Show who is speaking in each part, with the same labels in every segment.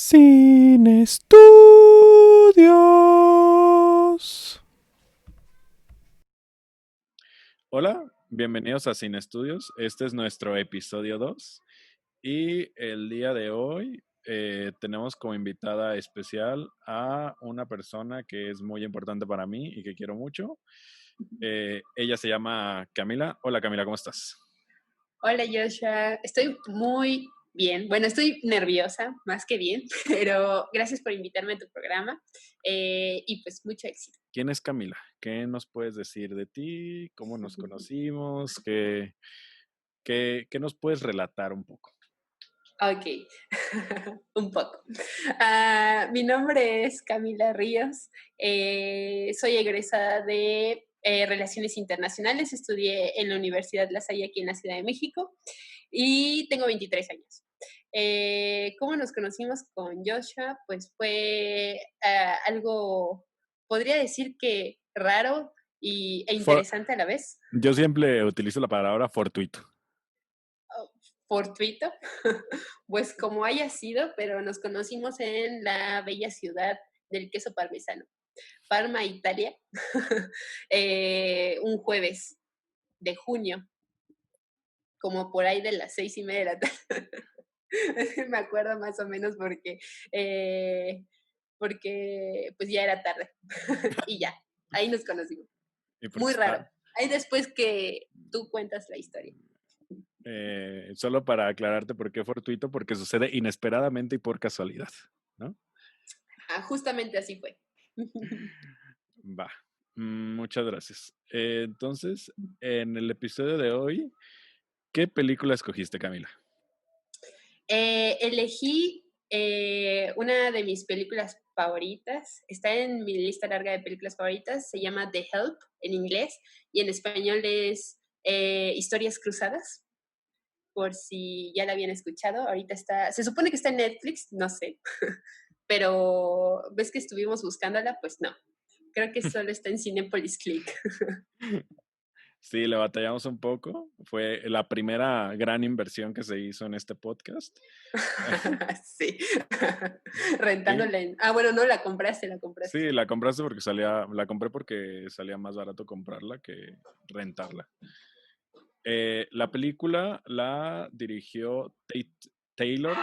Speaker 1: Sin estudios. Hola, bienvenidos a Sin Estudios. Este es nuestro episodio 2 y el día de hoy tenemos como invitada especial a una persona que es muy importante para mí y que quiero mucho. Ella se llama Camila. Hola Camila, ¿cómo estás?
Speaker 2: Hola Joshua, estoy muy bien. Bueno, estoy nerviosa, más que bien, pero gracias por invitarme a tu programa y pues mucho éxito.
Speaker 1: ¿Quién es Camila? ¿Qué nos puedes decir de ti? ¿Cómo nos conocimos? ¿Qué nos puedes relatar un poco?
Speaker 2: Ok, un poco. Mi nombre es Camila Ríos, soy egresada de Relaciones Internacionales, estudié en la Universidad La Salle aquí en la Ciudad de México y tengo 23 años. ¿Cómo nos conocimos con Joshua? Pues fue algo, podría decir que raro e
Speaker 1: For-
Speaker 2: interesante a la vez.
Speaker 1: Yo siempre utilizo la palabra fortuito.
Speaker 2: Fortuito, pues como haya sido, pero nos conocimos en la bella ciudad del queso parmesano, Parma, Italia, un jueves de junio, como por ahí de las 6:30 de la tarde. Me acuerdo más o menos eh, porque pues ya era tarde y ya, ahí nos conocimos.
Speaker 1: Y porque
Speaker 2: Muy raro.
Speaker 1: está,
Speaker 2: Ahí después que tú cuentas la historia.
Speaker 1: solo para aclararte por qué fortuito, porque sucede inesperadamente y por casualidad, ¿no?
Speaker 2: Justamente así fue.
Speaker 1: Va. Muchas gracias. Entonces, en el episodio de hoy, ¿qué película escogiste, Camila?
Speaker 2: Elegí una de mis películas favoritas, está en mi lista larga de películas favoritas, se llama The Help en inglés y en español es Historias Cruzadas, por si ya la habían escuchado. Ahorita está, se supone que está en Netflix, no sé, pero ves que estuvimos buscándola, pues no, creo que solo está en Cinepolis Click.
Speaker 1: Sí, le batallamos un poco. Fue la primera gran inversión que se hizo en este podcast.
Speaker 2: Sí,
Speaker 1: Y
Speaker 2: rentándola en... Ah, bueno, no, la compraste.
Speaker 1: sí, la compré porque salía más barato comprarla que rentarla. La película la dirigió Taylor.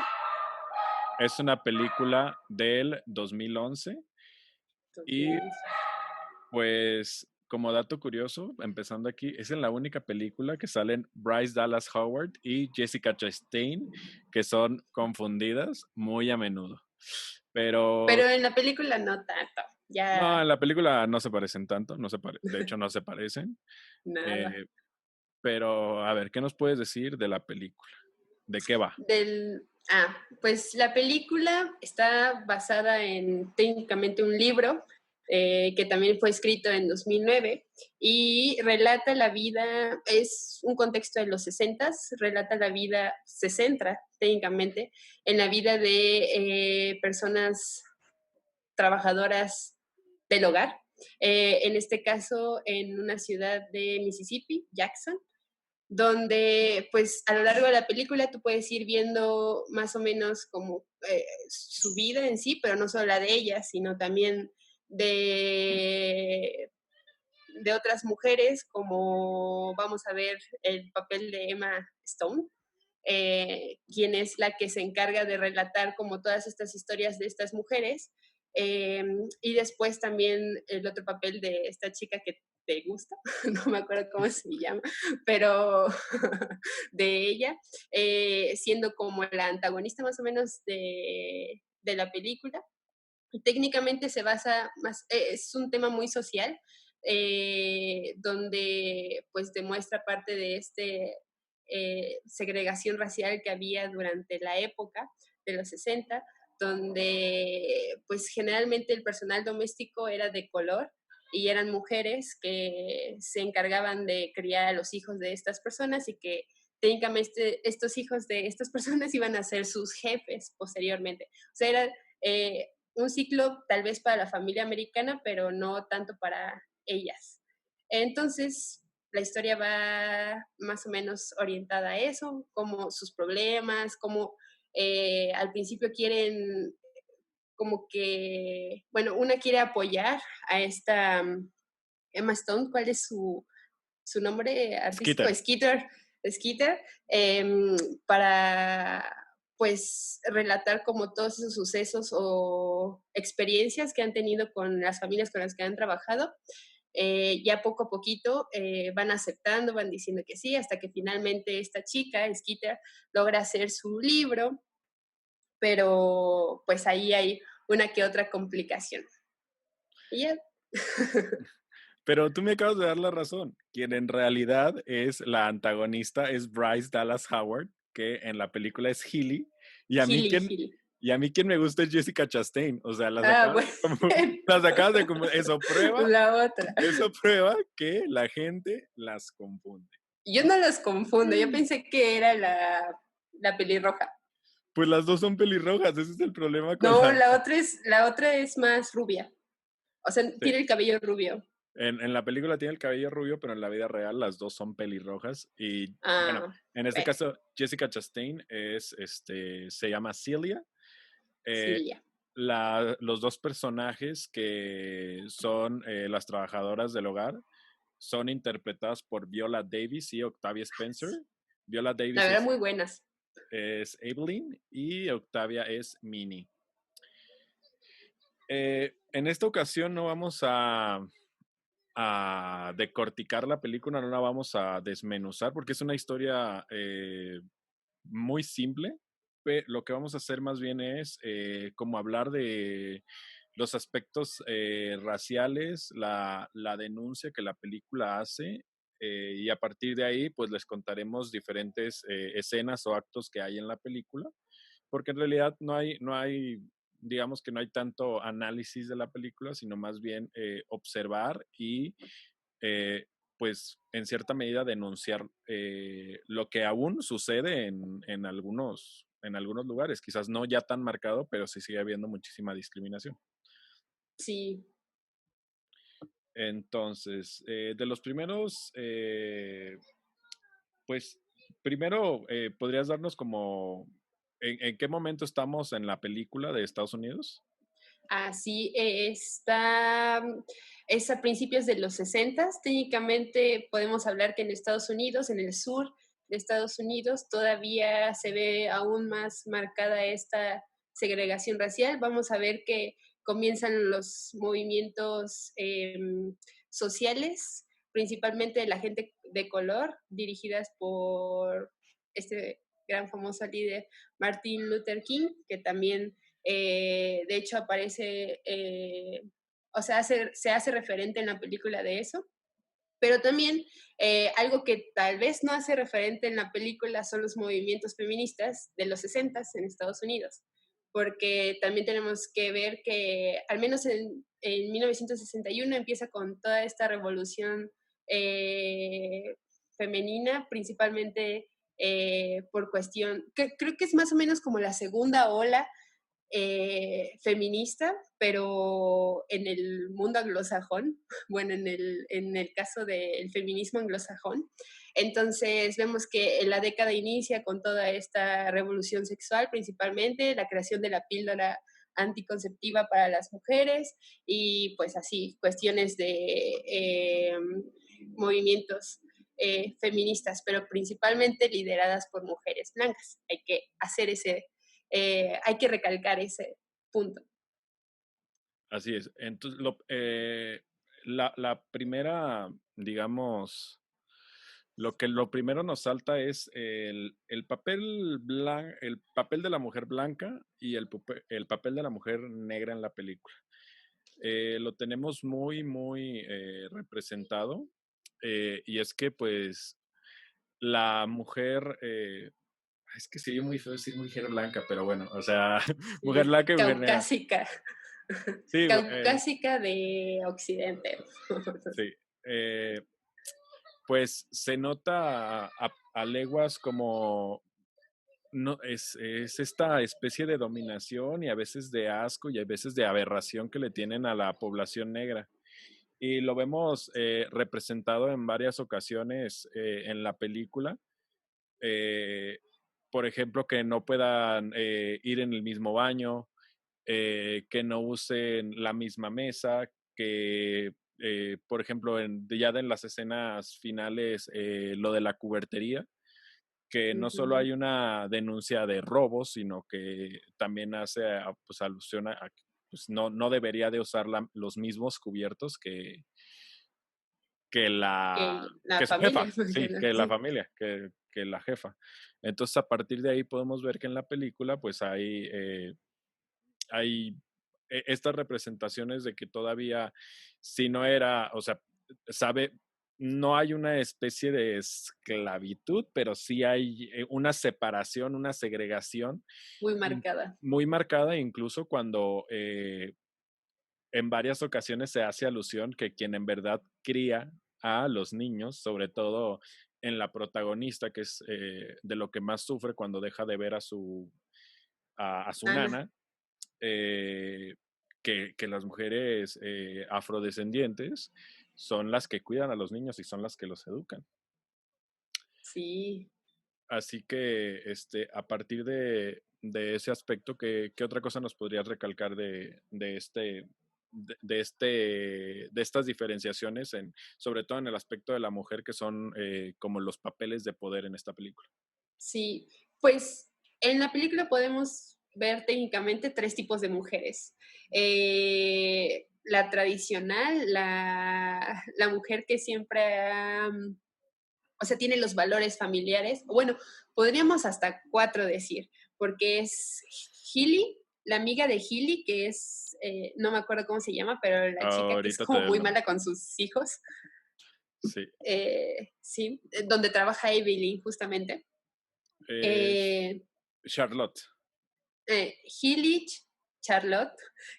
Speaker 1: Es una película del 2011 y
Speaker 2: 2011.
Speaker 1: pues como dato curioso, empezando aquí, es en la única película que salen Bryce Dallas Howard y Jessica Chastain, que son confundidas muy a menudo. Pero
Speaker 2: Pero en la película no tanto,
Speaker 1: no,
Speaker 2: ya
Speaker 1: en la película no se parecen tanto, de hecho no se parecen.
Speaker 2: nada.
Speaker 1: Eh, pero a ver, ¿qué nos puedes decir de la película? ¿De qué va?
Speaker 2: Pues la película está basada en técnicamente un libro que también fue escrito en 2009 y relata la vida, es un contexto de los 60, relata la vida, se centra técnicamente en la vida de personas trabajadoras del hogar, en este caso en una ciudad de Mississippi, Jackson, donde pues a lo largo de la película tú puedes ir viendo más o menos como su vida en sí, pero no solo la de ella, sino también de, de otras mujeres, como vamos a ver el papel de Emma Stone, quien es la que se encarga de relatar como todas estas historias de estas mujeres. Y después también el otro papel de esta chica que te gusta, no me acuerdo cómo se llama, pero de ella, siendo como la antagonista más o menos de la película. Técnicamente se basa más, es un tema muy social, donde pues demuestra parte de este segregación racial que había durante la época de los 60, donde pues generalmente el personal doméstico era de color y eran mujeres que se encargaban de criar a los hijos de estas personas y que técnicamente estos hijos de estas personas iban a ser sus jefes posteriormente. O sea, era un ciclo tal vez para la familia americana, pero no tanto para ellas. Entonces, la historia va más o menos orientada a eso, como sus problemas, como al principio quieren como que, bueno, una quiere apoyar a esta Emma Stone, ¿cuál es su nombre artístico?
Speaker 1: Skeeter.
Speaker 2: Skeeter, em, para pues relatar como todos esos sucesos o experiencias que han tenido con las familias con las que han trabajado. Ya poco a poquito van aceptando, van diciendo que sí, hasta que finalmente esta chica, Skeeter, logra hacer su libro, pero pues ahí hay una que otra complicación. Y ya.
Speaker 1: Pero tú me acabas de dar la razón. Quien en realidad es la antagonista es Bryce Dallas Howard, que en la película es Healy. Y a mí
Speaker 2: Gili,
Speaker 1: quien,
Speaker 2: Gili.
Speaker 1: y a mí quien me gusta es Jessica Chastain. O sea,
Speaker 2: Ah, bueno.
Speaker 1: las acabas de
Speaker 2: La otra.
Speaker 1: eso prueba que la gente las confunde.
Speaker 2: Yo no los confundo, yo pensé que era la pelirroja.
Speaker 1: Pues las dos son pelirrojas, ese es el problema con
Speaker 2: No,
Speaker 1: la...
Speaker 2: la otra es más rubia. O sea,
Speaker 1: Sí.
Speaker 2: tiene el cabello rubio.
Speaker 1: En la película tiene el cabello rubio, pero en la vida real las dos son pelirrojas. Y bueno,
Speaker 2: Ah,
Speaker 1: en este
Speaker 2: bueno,
Speaker 1: caso, Jessica Chastain se llama Celia. Eh,
Speaker 2: sí, ya.
Speaker 1: los dos personajes que son las trabajadoras del hogar son interpretadas por Viola Davis y Octavia Spencer. Viola
Speaker 2: La
Speaker 1: Davis
Speaker 2: verdad, muy buenas.
Speaker 1: es Evelyn y Octavia es Minnie. En esta ocasión no vamos a decorticar la película, no la vamos a desmenuzar porque es una historia muy simple. Lo que vamos a hacer más bien es como hablar de los aspectos raciales, la denuncia que la película hace y a partir de ahí pues les contaremos diferentes escenas o actos que hay en la película, porque en realidad no hay, digamos que no hay tanto análisis de la película, sino más bien observar y eh, pues en cierta medida denunciar lo que aún sucede en algunos lugares, quizás no ya tan marcado, pero sí sigue habiendo muchísima discriminación.
Speaker 2: Sí.
Speaker 1: Entonces, de los primeros, pues primero, ¿podrías darnos como en qué momento estamos en la película de Estados Unidos?
Speaker 2: Así está, es a principios de los 60. Técnicamente podemos hablar que en Estados Unidos, en el sur de Estados Unidos, todavía se ve aún más marcada esta segregación racial. Vamos a ver que comienzan los movimientos sociales, principalmente de la gente de color, dirigidas por este gran famoso líder Martin Luther King, que también de hecho, aparece, o sea, se hace referente en la película de eso. Pero también algo que tal vez no hace referente en la película son los movimientos feministas de los 60 en Estados Unidos. Porque también tenemos que ver que al menos en 1961 empieza con toda esta revolución femenina, principalmente por cuestión, que creo que es más o menos como la segunda ola feminista, pero en el mundo anglosajón, bueno, en el caso del feminismo anglosajón. Entonces vemos que la década inicia con toda esta revolución sexual, principalmente la creación de la píldora anticonceptiva para las mujeres y pues así, cuestiones de movimientos feministas, pero principalmente lideradas por mujeres blancas. Hay que hacer hay que recalcar ese punto.
Speaker 1: Así es. Entonces, la primera, digamos, lo primero nos salta es el papel de la mujer blanca y el papel de la mujer negra en la película. Lo tenemos muy, muy representado. Y es que, pues, la mujer, es que sería muy feo decir mujer blanca, pero bueno, o sea, mujer
Speaker 2: Sí,
Speaker 1: blanca y mujer negra.
Speaker 2: caucásica,
Speaker 1: Sí,
Speaker 2: caucásica de Occidente.
Speaker 1: sí. Eh, pues se nota a leguas como no, es esta especie de dominación y a veces de asco y a veces de aberración que le tienen a la población negra. Y lo vemos representado en varias ocasiones en la película. Eh, por ejemplo, que no puedan ir en el mismo baño, que no usen la misma mesa, que, por ejemplo, ya en las escenas finales, lo de la cubertería, que no solo
Speaker 2: Ujú.
Speaker 1: hay una denuncia de robo, sino que también hace pues, alusión a que pues, no debería de usar los mismos cubiertos
Speaker 2: Que la
Speaker 1: que su jefa,
Speaker 2: familia, porque
Speaker 1: sí, que la
Speaker 2: sí,
Speaker 1: familia, que la jefa. Entonces, a partir de ahí podemos ver que en la película, pues hay estas representaciones de que todavía, si no era, o sea, sabe, no hay una especie de esclavitud, pero sí hay una separación, una segregación
Speaker 2: muy marcada.
Speaker 1: muy marcada, incluso cuando en varias ocasiones se hace alusión que quien en verdad cría a los niños, sobre todo en la protagonista, que es de lo que más sufre cuando deja de ver a su
Speaker 2: Ana,
Speaker 1: nana, que las mujeres afrodescendientes son las que cuidan a los niños y son las que los educan.
Speaker 2: sí.
Speaker 1: Así que a partir de ese aspecto, ¿qué otra cosa nos podrías recalcar de estas diferenciaciones, sobre todo en el aspecto de la mujer, que son como los papeles de poder en esta película?
Speaker 2: Sí, pues en la película podemos ver técnicamente tres tipos de mujeres. La tradicional, la mujer que siempre o sea, tiene los valores familiares. Bueno, podríamos hasta cuatro decir, porque es Hilly, la amiga de Hilly, que es, no me acuerdo cómo se llama, pero la chica que es
Speaker 1: Ahorita te
Speaker 2: como
Speaker 1: doy el
Speaker 2: muy
Speaker 1: nombre.
Speaker 2: mala con sus hijos.
Speaker 1: Sí,
Speaker 2: Sí, donde trabaja Evelyn justamente.
Speaker 1: es
Speaker 2: Eh,
Speaker 1: Charlotte.
Speaker 2: Hillich, Charlotte,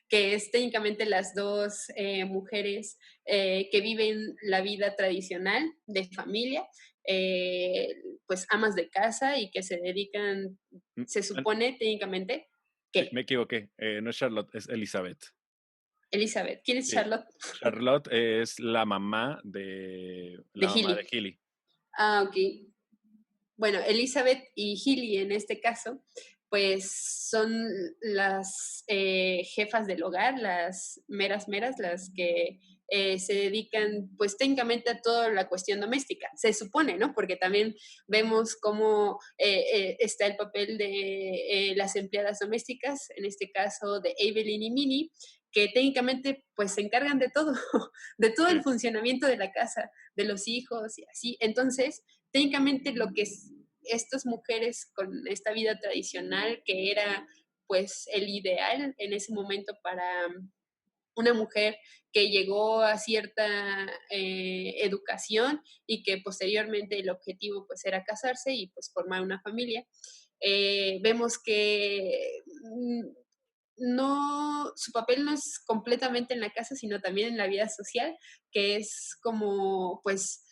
Speaker 2: que es técnicamente las dos mujeres que viven la vida tradicional de familia, eh, pues amas de casa y que se dedican,
Speaker 1: Mm,
Speaker 2: se supone técnicamente
Speaker 1: Sí,
Speaker 2: que
Speaker 1: me equivoqué. No es Charlotte, es Elizabeth.
Speaker 2: Elizabeth, ¿quién es
Speaker 1: Sí.
Speaker 2: Charlotte?
Speaker 1: Charlotte es
Speaker 2: De
Speaker 1: la mamá de
Speaker 2: Hilly.
Speaker 1: Hilly.
Speaker 2: Ah, ok. Bueno, Elizabeth y Hilly en este caso, pues son las jefas del hogar, las meras meras, las que se dedican pues técnicamente a toda la cuestión doméstica, se supone, ¿no? Porque también vemos cómo está el papel de las empleadas domésticas, en este caso de Evelyn y Minnie, que técnicamente pues se encargan de todo, de todo el
Speaker 1: Sí,
Speaker 2: funcionamiento de la casa, de los hijos y así. Entonces, técnicamente lo que estas mujeres con esta vida tradicional que era pues el ideal en ese momento para una mujer que llegó a cierta educación y que posteriormente el objetivo pues era casarse y pues formar una familia. Vemos que no, su papel no es completamente en la casa, sino también en la vida social, que es como pues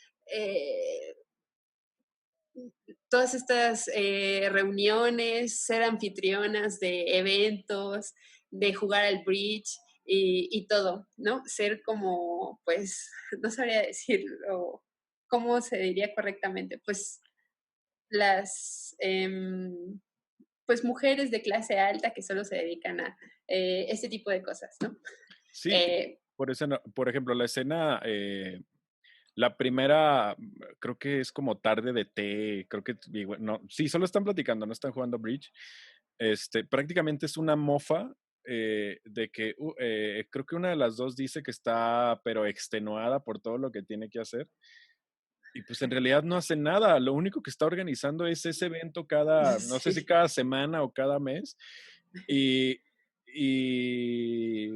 Speaker 2: todas estas reuniones, ser anfitrionas de eventos, de jugar al bridge y todo, ¿no? Ser como, pues, no sabría decirlo, ¿cómo se diría correctamente? Pues las, pues, mujeres de clase alta que solo se dedican a este tipo de cosas, ¿no?
Speaker 1: sí,
Speaker 2: Eh,
Speaker 1: por eso, por ejemplo, la escena, la primera, creo que es como tarde de té, creo que, digo, no, sí, solo están platicando, no están jugando bridge. Prácticamente es una mofa de que creo que una de las dos dice que está, pero extenuada por todo lo que tiene que hacer. Y pues en realidad no hace nada, lo único que está organizando es ese evento no sé si
Speaker 2: sí,
Speaker 1: cada semana o cada mes, y, y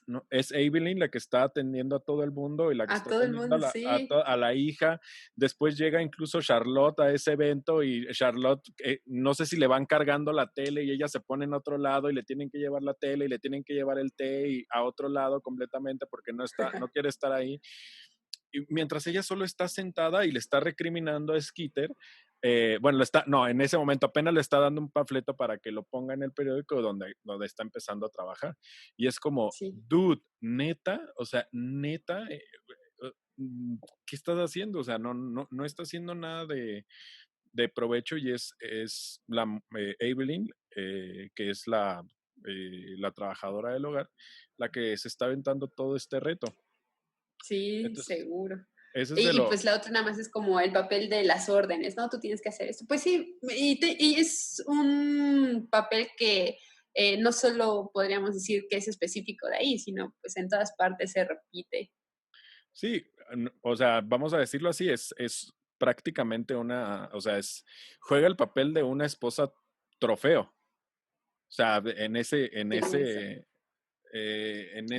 Speaker 1: no, es Evelyn la que está atendiendo a todo el mundo y la que
Speaker 2: a
Speaker 1: está
Speaker 2: todo el
Speaker 1: atendiendo
Speaker 2: mundo, sí,
Speaker 1: a la hija. Después llega incluso Charlotte a ese evento y Charlotte, no sé si le van cargando la tele y ella se pone en otro lado y le tienen que llevar la tele y le tienen que llevar el té y a otro lado completamente porque no quiere estar ahí. Y mientras ella solo está sentada y le está recriminando a Skeeter, bueno, no, en ese momento apenas le está dando un panfleto para que lo ponga en el periódico donde está empezando a trabajar. Y es como,
Speaker 2: sí.
Speaker 1: dude, neta, o sea, neta, ¿qué estás haciendo? O sea, no está haciendo nada de provecho y es Evelyn, que es la trabajadora del hogar, la que se está aventando todo este reto.
Speaker 2: Sí,
Speaker 1: Entonces,
Speaker 2: seguro.
Speaker 1: ese es de
Speaker 2: Y,
Speaker 1: lo...
Speaker 2: pues la otra nada más es como el papel de las órdenes, ¿no? Tú tienes que hacer esto. Pues sí, y es un papel que no solo podríamos decir que es específico de ahí, sino pues en todas partes se repite.
Speaker 1: Sí, o sea, vamos a decirlo así, es prácticamente o sea, juega el papel de una esposa trofeo. O sea,
Speaker 2: Tienes-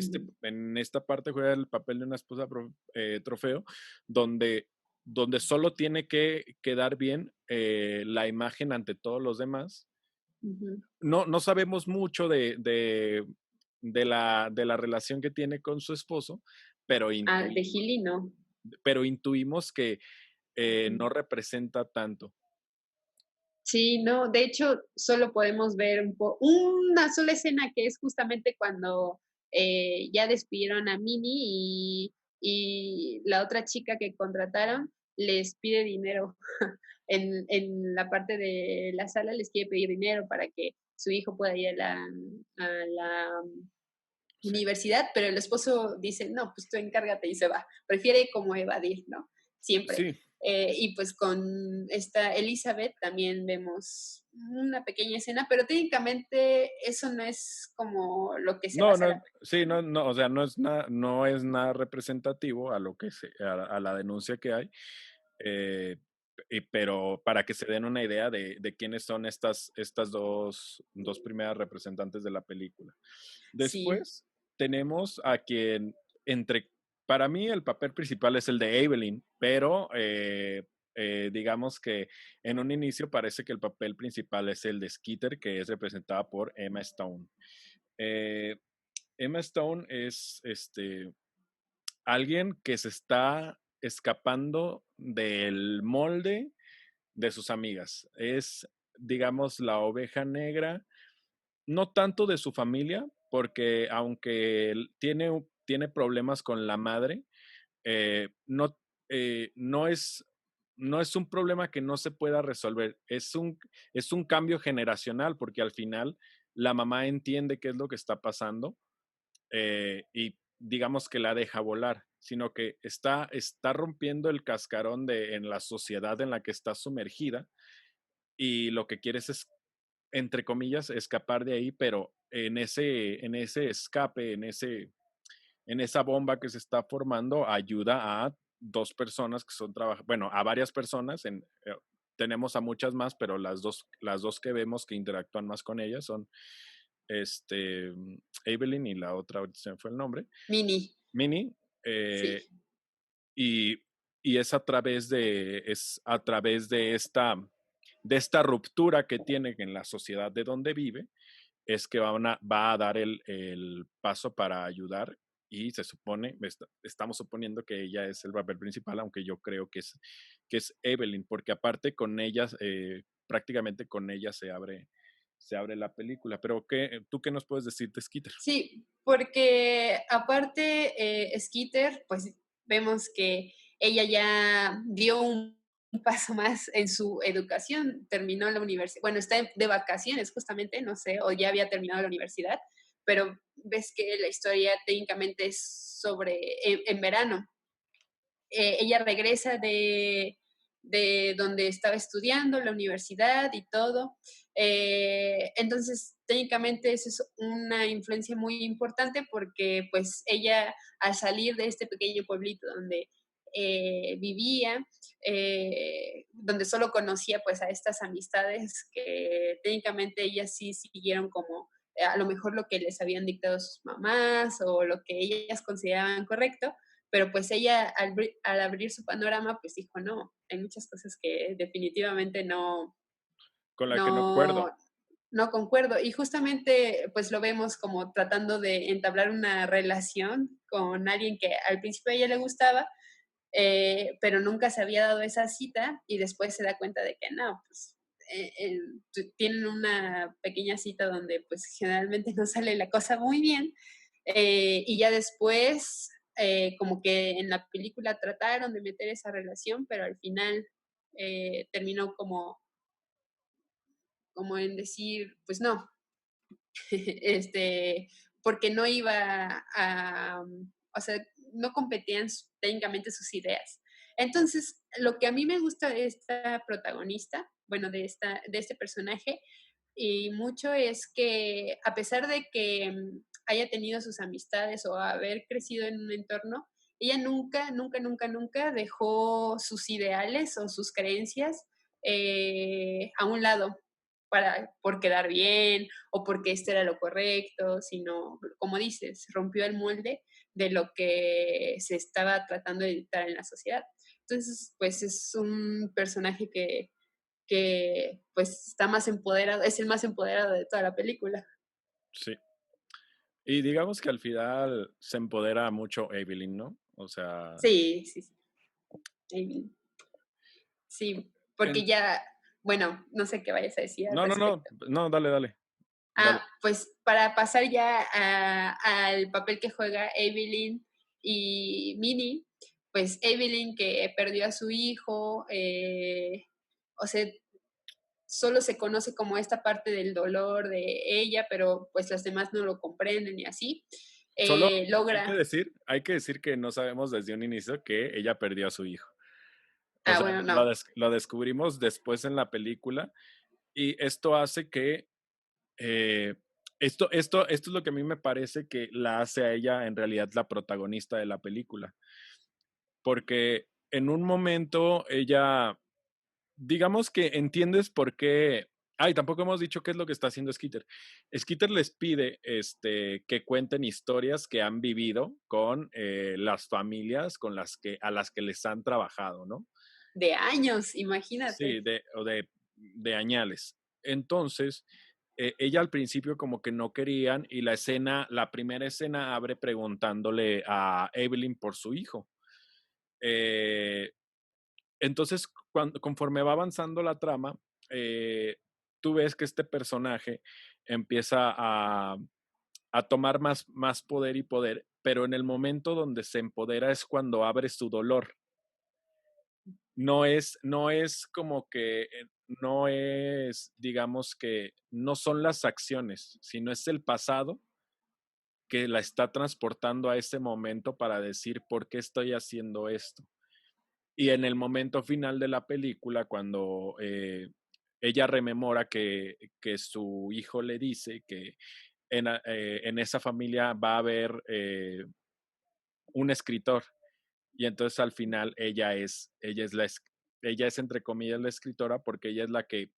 Speaker 2: Ujú,
Speaker 1: en esta parte juega el papel de una esposa trofeo, donde, donde solo tiene que quedar bien la imagen ante todos los demás.
Speaker 2: ujú.
Speaker 1: No sabemos mucho de la relación que tiene con su esposo, pero
Speaker 2: Ah, de Gili no.
Speaker 1: intuimos que
Speaker 2: Ujú.
Speaker 1: no representa tanto.
Speaker 2: Sí, no, de hecho, solo podemos ver una sola escena que es justamente cuando ya despidieron a Minnie y la otra chica que contrataron les pide dinero. En la parte de la sala les quiere pedir dinero para que su hijo pueda ir a la
Speaker 1: Sí,
Speaker 2: universidad, pero el esposo dice, no, pues tú encárgate y se va. Prefiere como evadir, ¿no? Siempre.
Speaker 1: sí.
Speaker 2: Y pues con esta Elizabeth también vemos una pequeña escena, pero técnicamente eso no es como lo que se
Speaker 1: No,
Speaker 2: basa la
Speaker 1: no,
Speaker 2: película,
Speaker 1: sí,
Speaker 2: ¿no?
Speaker 1: no, o sea, no es nada representativo a a la denuncia que hay, eh, pero para que se den una idea de quiénes son estas dos primeras representantes de la película.
Speaker 2: Sí,
Speaker 1: Después tenemos a quien, entre, para mí el papel principal es el de Evelyn, pero digamos que en un inicio parece que el papel principal es el de Skeeter, que es representada por Emma Stone. Eh, Emma Stone es alguien que se está escapando del molde de sus amigas. Es, digamos, la oveja negra, no tanto de su familia, porque aunque tiene problemas con la madre, no, no es, no es un problema que no se pueda resolver, es un cambio generacional, porque al final la mamá entiende qué es lo que está pasando y digamos que la deja volar, sino que está rompiendo el cascarón en la sociedad en la que está sumergida y lo que quieres es, entre comillas, escapar de ahí, pero en ese escape, en esa bomba que se está formando, ayuda a dos personas que son bueno, a varias personas, tenemos a muchas más, pero las dos que vemos que interactúan más con ellas son este, Evelyn y la otra, ahorita se me fue el nombre,
Speaker 2: Mini,
Speaker 1: Minnie, eh,
Speaker 2: sí.
Speaker 1: y, y es a través de esta ruptura que tiene en la sociedad de donde vive, es que va a dar el paso para ayudar y se supone, estamos suponiendo que ella es el papel principal, aunque yo creo que es Evelyn, porque aparte con ella, prácticamente con ella se abre la película. Pero ¿tú qué nos puedes decir de Skeeter?
Speaker 2: Sí, porque aparte, Skeeter, pues vemos que ella ya dio un paso más en su educación, terminó la universidad, bueno, está de vacaciones justamente, no sé, o ya había terminado la universidad, pero ves que la historia técnicamente es sobre en verano. Ella regresa de donde estaba estudiando, la universidad y todo. Entonces, técnicamente eso es una influencia muy importante porque pues ella al salir de este pequeño pueblito donde vivía, donde solo conocía pues a estas amistades que técnicamente ellas sí siguieron como a lo mejor lo que les habían dictado sus mamás o lo que ellas consideraban correcto, pero pues ella al abrir su panorama, pues dijo, no, hay muchas cosas que definitivamente
Speaker 1: Con la que no
Speaker 2: no,
Speaker 1: acuerdo.
Speaker 2: no concuerdo. Y justamente pues lo vemos como tratando de entablar una relación con alguien que al principio a ella le gustaba, pero nunca se había dado esa cita y después se da cuenta de que no, pues tienen una pequeña cita donde pues generalmente no sale la cosa muy bien y ya después, como que en la película trataron de meter esa relación, pero al final terminó como en decir, pues no. este, porque no iba a, o sea, no competían técnicamente sus ideas. Entonces, lo que a mí me gusta de esta protagonista, bueno, de este personaje, y mucho es que a pesar de que haya tenido sus amistades o haber crecido en un entorno, ella nunca, nunca, nunca, nunca dejó sus ideales o sus creencias a un lado por quedar bien o porque esto era lo correcto, sino, como dices, rompió el molde de lo que se estaba tratando de dictar en la sociedad. Entonces, pues es un personaje que pues está más empoderado, es el más empoderado de toda la película.
Speaker 1: Sí. Y digamos que al final se empodera mucho Evelyn, ¿no? O sea,
Speaker 2: Sí, sí, sí. Y sí, porque
Speaker 1: en-
Speaker 2: ya, bueno, no sé qué vayas a decir al
Speaker 1: no, no, no,
Speaker 2: respecto.
Speaker 1: no, dale, dale, dale.
Speaker 2: Pues para pasar ya al papel que juega Evelyn y Minnie, pues Evelyn que perdió a su hijo, o sea, solo se conoce como esta parte del dolor de ella, pero pues las demás no lo comprenden y así.
Speaker 1: Solo
Speaker 2: Logra,
Speaker 1: hay que decir que no sabemos desde un inicio que ella perdió a su hijo. O sea,
Speaker 2: bueno, no,
Speaker 1: lo descubrimos después en la película y esto hace que eh, esto es lo que a mí me parece que la hace a ella en realidad la protagonista de la película, porque en un momento ella, digamos que entiendes por qué. Ay, tampoco hemos dicho qué es lo que está haciendo Skeeter. Skeeter les pide que cuenten historias que han vivido con las familias con a las que les han trabajado, ¿no?
Speaker 2: de años,
Speaker 1: Sí,
Speaker 2: imagínate.
Speaker 1: de añales. Entonces, ella al principio como que no querían y la primera escena abre preguntándole a Evelyn por su hijo. Eh, entonces, conforme va avanzando la trama, eh, tú ves que este personaje empieza a tomar más poder y poder, pero en el momento donde se empodera es cuando abre su dolor. No es como que, no es, digamos que, no son las acciones, sino es el pasado que la está transportando a ese momento para decir por qué estoy haciendo esto. Y en el momento final de la película, cuando ella rememora que su hijo le dice que en esa familia va a haber un escritor y entonces al final ella es entre comillas la escritora porque ella es la que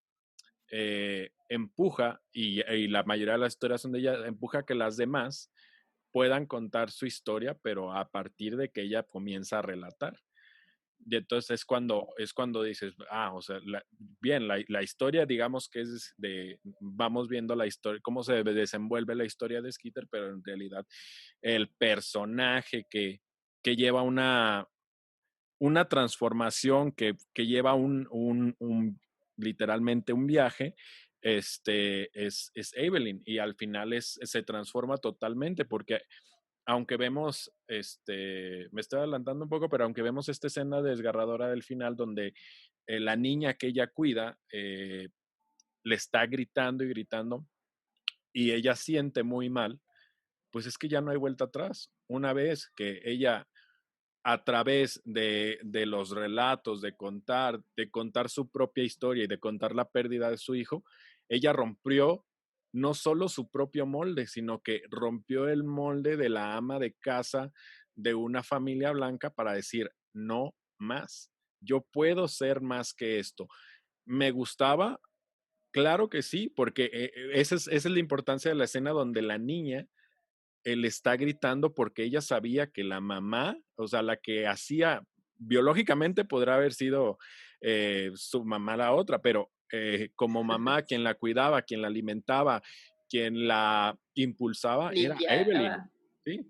Speaker 1: empuja, y la mayoría de las historias son de ella, empuja a que las demás puedan contar su historia, pero a partir de que ella comienza a relatar. Y entonces es cuando dices, o sea, bien, la historia, digamos que es vamos viendo la historia, cómo se desenvuelve la historia de Skeeter, pero en realidad el personaje que lleva una transformación que lleva literalmente un viaje, es Evelyn y al final se transforma totalmente porque aunque vemos, me estoy adelantando un poco, pero aunque vemos esta escena desgarradora del final donde la niña que ella cuida le está gritando y gritando y ella siente muy mal, pues es que ya no hay vuelta atrás. Una vez que ella a través de los relatos, de contar su propia historia y de contar la pérdida de su hijo, ella rompió no solo su propio molde, sino que rompió el molde de la ama de casa de una familia blanca para decir, no más, yo puedo ser más que esto. ¿Me gustaba? Claro que sí, porque esa es la importancia de la escena donde la niña él está gritando porque ella sabía que la mamá, o sea, la que hacía, biológicamente podrá haber sido su mamá la otra, pero como mamá, quien la cuidaba, quien la alimentaba, quien la impulsaba, era
Speaker 2: Limpiaba.
Speaker 1: Evelyn, ¿sí?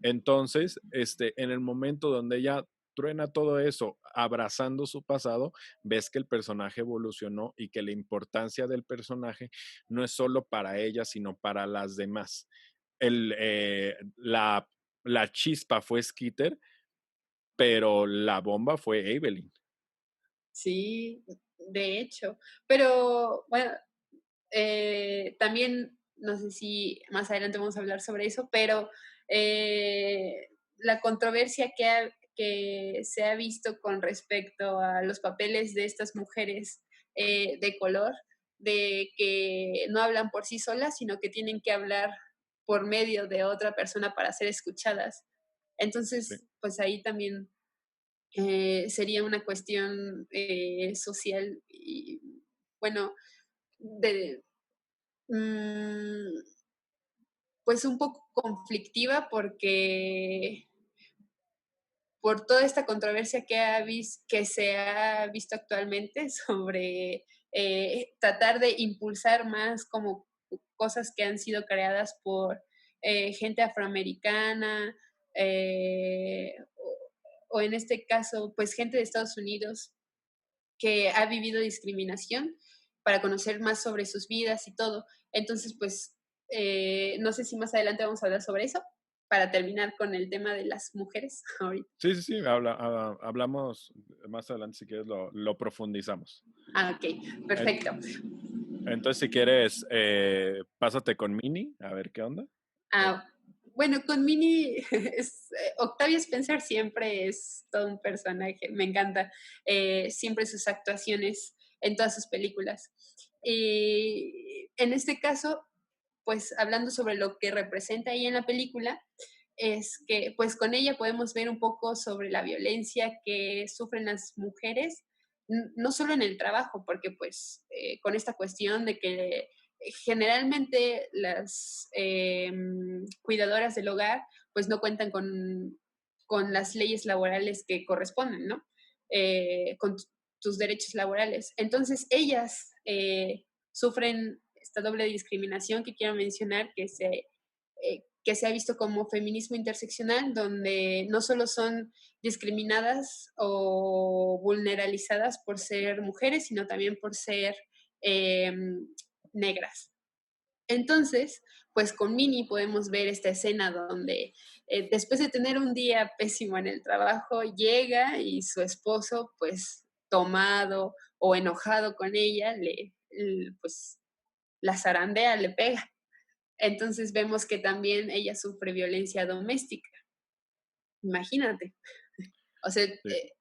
Speaker 1: Entonces, en el momento donde ella truena todo eso, abrazando su pasado, ves que el personaje evolucionó y que la importancia del personaje no es solo para ella, sino para las demás. El, eh, la, la chispa fue Skeeter, pero la bomba fue Evelyn.
Speaker 2: Sí, de hecho. Pero bueno, también no sé si más adelante vamos a hablar sobre eso, pero la controversia que se ha visto con respecto a los papeles de estas mujeres de color, de que no hablan por sí solas, sino que tienen que hablar por medio de otra persona para ser escuchadas.
Speaker 1: Sí.
Speaker 2: Entonces, pues ahí también sería una cuestión social y, bueno, de, mm, pues un poco conflictiva porque por toda esta controversia que se ha visto actualmente sobre tratar de impulsar más como cosas que han sido creadas por gente afroamericana, o en este caso, pues gente de Estados Unidos que ha vivido discriminación para conocer más sobre sus vidas y todo. Entonces, pues, no sé si más adelante vamos a hablar sobre eso, para terminar con el tema de las mujeres ahorita.
Speaker 1: Sí, sí, sí, hablamos más adelante si quieres, lo profundizamos.
Speaker 2: Ah, ok,
Speaker 1: En-
Speaker 2: perfecto.
Speaker 1: Entonces, si quieres, pásate con Mini, a ver qué onda.
Speaker 2: Ah, bueno, con Minnie, Octavia Spencer siempre es todo un personaje, me encanta, siempre sus actuaciones en todas sus películas. Y en este caso, pues hablando sobre lo que representa ahí en la película, es que pues con ella podemos ver un poco sobre la violencia que sufren las mujeres, no solo en el trabajo, porque pues con esta cuestión de que generalmente las cuidadoras del hogar pues no cuentan con las leyes laborales que corresponden, ¿no? Con tus derechos laborales. Entonces ellas sufren esta doble discriminación que quiero mencionar, que se ha visto como feminismo interseccional, donde no solo son discriminadas o vulneralizadas por ser mujeres, sino también por ser eh, negras. Entonces, pues con Minnie podemos ver esta escena donde después de tener un día pésimo en el trabajo, llega y su esposo, pues tomado o enojado con ella, pues la zarandea, le pega. Entonces vemos que también ella sufre violencia doméstica. Imagínate. O sea,
Speaker 1: Sí.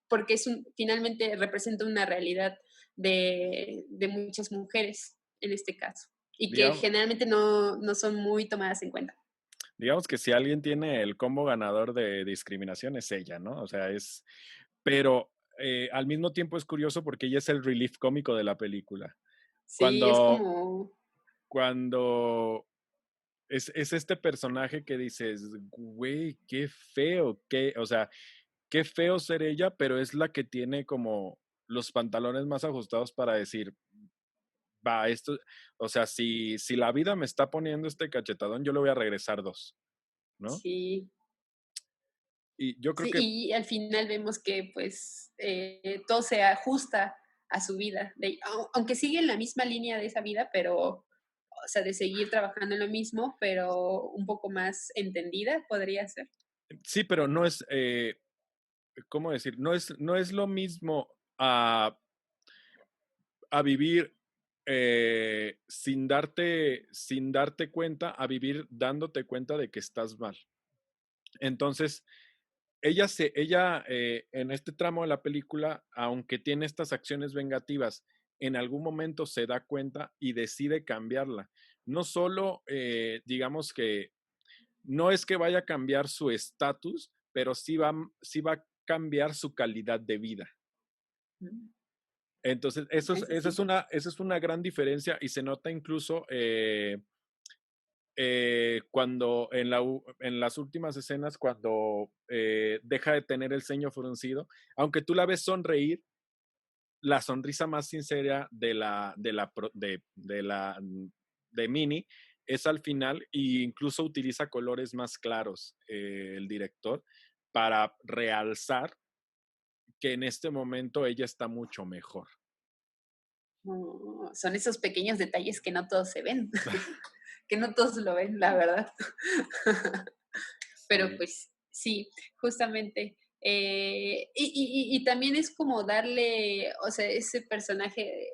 Speaker 2: porque finalmente representa una realidad de muchas mujeres en este caso y que
Speaker 1: Digamos,
Speaker 2: generalmente no son muy tomadas en cuenta.
Speaker 1: digamos que si alguien tiene el combo ganador de discriminación es ella, ¿no? O sea, pero al mismo tiempo es curioso porque ella es el relief cómico de la película.
Speaker 2: Sí, es
Speaker 1: Cuando,
Speaker 2: como,
Speaker 1: cuando es este personaje que dices, güey, qué feo, o sea, qué feo ser ella, pero es la que tiene como los pantalones más ajustados para decir, va, esto, o sea, si la vida me está poniendo este cachetadón, yo le voy a regresar dos, ¿no?
Speaker 2: sí,
Speaker 1: Y yo creo
Speaker 2: sí,
Speaker 1: que
Speaker 2: y al final vemos que pues todo se ajusta a su vida, aunque sigue en la misma línea de esa vida, pero, o sea, de seguir trabajando en lo mismo, pero un poco más entendida, podría ser.
Speaker 1: sí, pero no es, ¿cómo decir? No es lo mismo a vivir sin darte cuenta, a vivir dándote cuenta de que estás mal. Entonces, ella en este tramo de la película, aunque tiene estas acciones vengativas, en algún momento se da cuenta y decide cambiarla. No solo, digamos que, no es que vaya a cambiar su estatus, pero sí va a cambiar su calidad de vida.
Speaker 2: Mm,
Speaker 1: Entonces, eso es,
Speaker 2: eso
Speaker 1: esa
Speaker 2: sí.
Speaker 1: es una, esa es una gran diferencia y se nota incluso cuando en las últimas escenas, cuando deja de tener el ceño fruncido, aunque tú la ves sonreír, la sonrisa más sincera de Minnie es al final, e incluso utiliza colores más claros el director para realzar que en este momento ella está mucho mejor.
Speaker 2: Oh, son esos pequeños detalles que no todos se ven, que no todos lo ven, la verdad. Pero
Speaker 1: Sí,
Speaker 2: pues sí, justamente. Y también es como darle, o sea, ese personaje,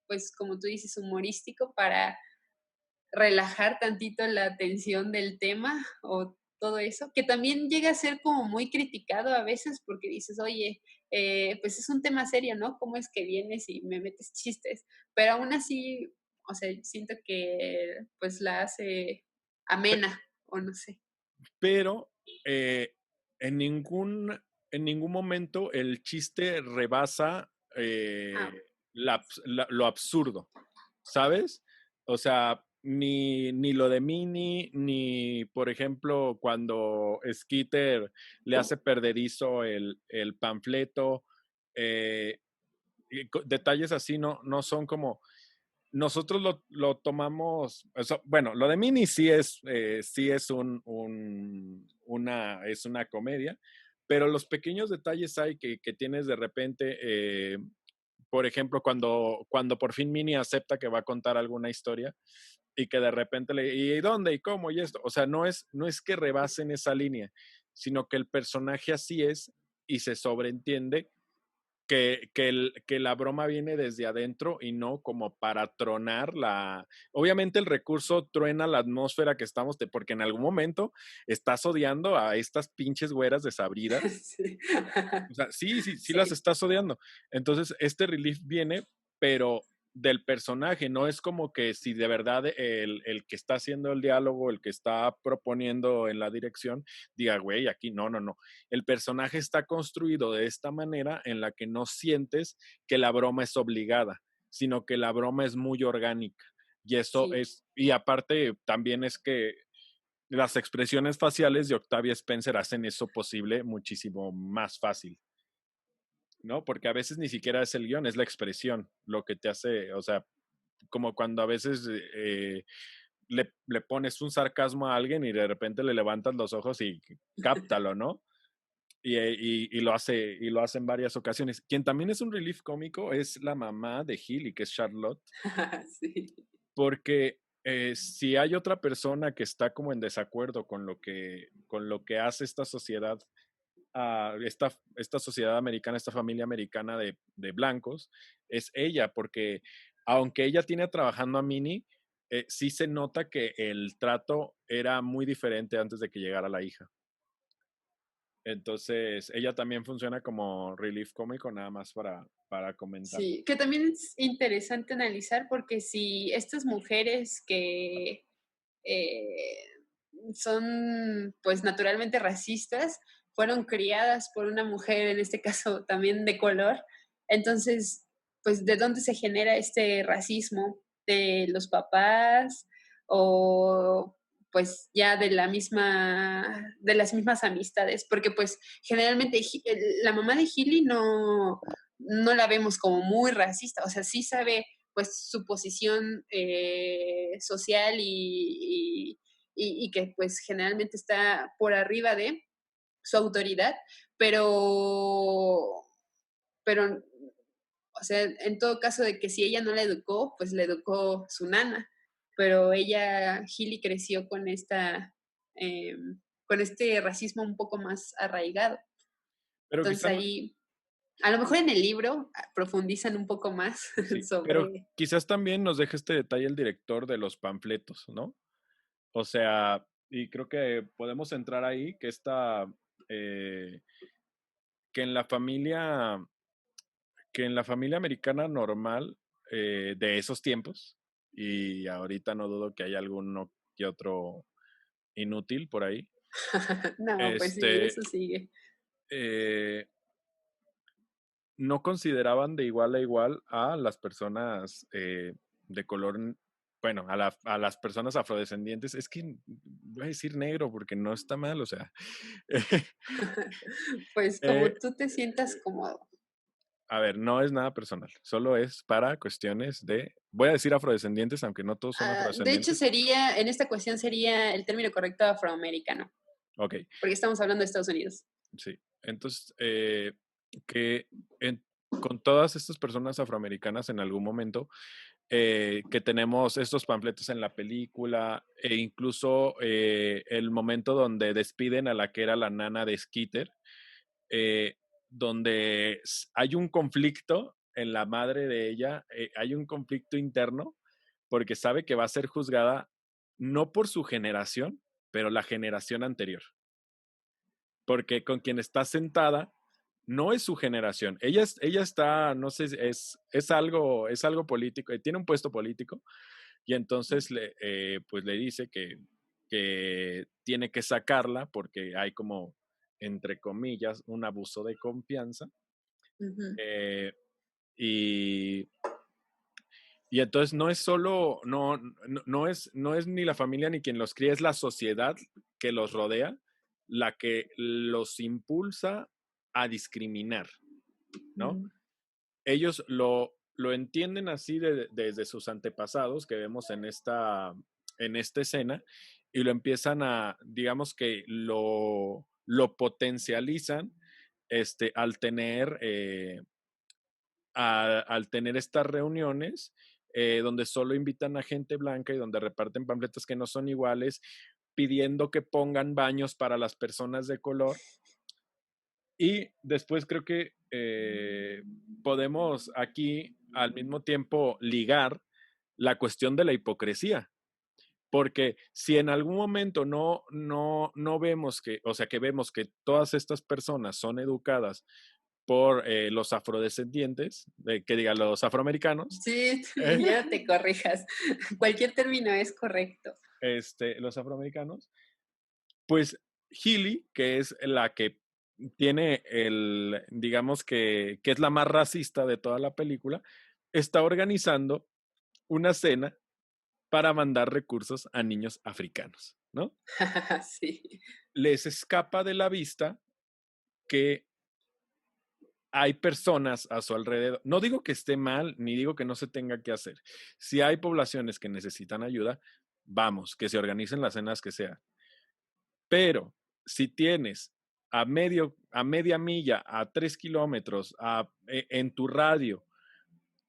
Speaker 2: pues como tú dices, humorístico para relajar tantito la tensión del tema o todo eso, que también llega a ser como muy criticado a veces porque dices, oye, pues es un tema serio, ¿no? ¿Cómo es que vienes y me metes chistes? Pero aún así, o sea, siento que pues la hace
Speaker 1: Pe-
Speaker 2: amena, o no sé.
Speaker 1: Pero eh, en en ningún momento el chiste rebasa
Speaker 2: Ah,
Speaker 1: lo absurdo, ¿sabes? O sea, ni lo de Minnie, ni, por ejemplo, cuando Skeeter le hace perdedizo el panfleto, eh, detalles así no son como, nosotros lo tomamos, o sea, bueno, lo de Minnie sí es es una comedia, pero los pequeños detalles hay que tienes de repente, por ejemplo, cuando por fin Minnie acepta que va a contar alguna historia y que de repente ¿y dónde? ¿Y cómo? Y esto. O sea, no es que rebasen esa línea, sino que el personaje así es y se sobreentiende que la broma viene desde adentro y no como para tronar la... Obviamente el recurso truena la atmósfera que estamos, porque en algún momento estás odiando a estas pinches güeras desabridas.
Speaker 2: sí.
Speaker 1: O sea, sí las
Speaker 2: Sí,
Speaker 1: estás odiando. Entonces, este relief viene, pero del personaje, no es como que si de verdad el que está haciendo el diálogo, el que está proponiendo en la dirección, diga, güey, aquí no. El personaje está construido de esta manera en la que no sientes que la broma es obligada, sino que la broma es muy orgánica. Y eso
Speaker 2: sí,
Speaker 1: es, y aparte también es que las expresiones faciales de Octavia Spencer hacen eso posible muchísimo más fácil. ¿No? Porque a veces ni siquiera es el guión, es la expresión lo que te hace, o sea, como cuando a veces le pones un sarcasmo a alguien y de repente le levantas los ojos y cáptalo, ¿no? Y lo hace en varias ocasiones. Quien también es un relief cómico es la mamá de Hilly, que es Charlotte,
Speaker 2: sí,
Speaker 1: porque si hay otra persona que está como en desacuerdo con lo que hace esta sociedad, esta sociedad americana, esta familia americana de blancos, es ella, porque aunque ella tiene trabajando a Minnie, sí se nota que el trato era muy diferente antes de que llegara la hija. Entonces, ella también funciona como relief cómico, nada más para comentar.
Speaker 2: sí, que también es interesante analizar porque si estas mujeres que eh, son pues naturalmente racistas, fueron criadas por una mujer, en este caso también de color, entonces, pues ¿de dónde se genera este racismo? ¿De los papás o pues ya de las mismas amistades? Porque pues generalmente la mamá de Hilly no la vemos como muy racista, o sea, sí sabe pues su posición social y que pues generalmente está por arriba de su autoridad, pero, pero, o sea, en todo caso de que si ella no la educó, pues la educó su nana, pero ella, Gilly, creció eh, con este racismo un poco más arraigado.
Speaker 1: Pero
Speaker 2: Entonces
Speaker 1: quizás,
Speaker 2: ahí, a lo mejor en el libro profundizan un poco más
Speaker 1: sí, pero
Speaker 2: sobre...
Speaker 1: quizás también nos deje este detalle el director de los panfletos, ¿no? O sea, y creo que podemos entrar ahí, eh, que en la familia, que en la familia americana normal de esos tiempos, y ahorita no dudo que hay alguno que otro inútil por ahí,
Speaker 2: no, pues sí,
Speaker 1: este,
Speaker 2: eso sigue.
Speaker 1: eh, no consideraban de igual a igual a las personas de color, bueno, a las personas afrodescendientes. Es que voy a decir negro porque no está mal, o sea.
Speaker 2: Pues
Speaker 1: eh,
Speaker 2: como tú te sientas cómodo.
Speaker 1: a ver, no es nada personal, solo es para cuestiones de, voy a decir afrodescendientes, aunque no todos son
Speaker 2: De hecho,
Speaker 1: afrodescendientes.
Speaker 2: sería, en esta cuestión sería el término correcto afroamericano,
Speaker 1: Ok,
Speaker 2: porque estamos hablando de Estados Unidos.
Speaker 1: sí. Entonces, que con todas estas personas afroamericanas en algún momento que tenemos estos panfletos en la película e incluso el momento donde despiden a la que era la nana de Skeeter, eh, donde hay un conflicto en la madre de ella, hay un conflicto interno porque sabe que va a ser juzgada no por su generación, pero la generación anterior. Porque con quien está sentada no es su generación. Ella está, no sé, es algo político, tiene un puesto político y entonces pues le dice que tiene que sacarla porque hay como, entre comillas, un abuso de confianza.
Speaker 2: Ujú.
Speaker 1: eh, y, y entonces no es solo, no es ni la familia ni quien los cría, es la sociedad que los rodea la que los impulsa a discriminar, ¿no?
Speaker 2: Mm.
Speaker 1: Ellos lo entienden así desde sus antepasados que vemos en esta escena y lo empiezan a, digamos que lo potencializan al tener al tener estas reuniones donde solo invitan a gente blanca y donde reparten panfletos que no son iguales, pidiendo que pongan baños para las personas de color. Y después creo que podemos aquí al mismo tiempo ligar la cuestión de la hipocresía. Porque si en algún momento no vemos que, o sea, que vemos que todas estas personas son educadas por los afrodescendientes, que diga los afroamericanos,
Speaker 2: Sí, ya no te corrijas. Cualquier término es correcto.
Speaker 1: los afroamericanos, pues Healy, que es la que tiene digamos que es la más racista de toda la película, está organizando una cena para mandar recursos a niños africanos, ¿no?
Speaker 2: Sí.
Speaker 1: Les escapa de la vista que hay personas a su alrededor. No digo que esté mal, ni digo que no se tenga que hacer. Si hay poblaciones que necesitan ayuda, vamos, que se organicen las cenas que sean. Pero si tienes a media milla, a 3 kilómetros, en tu radio,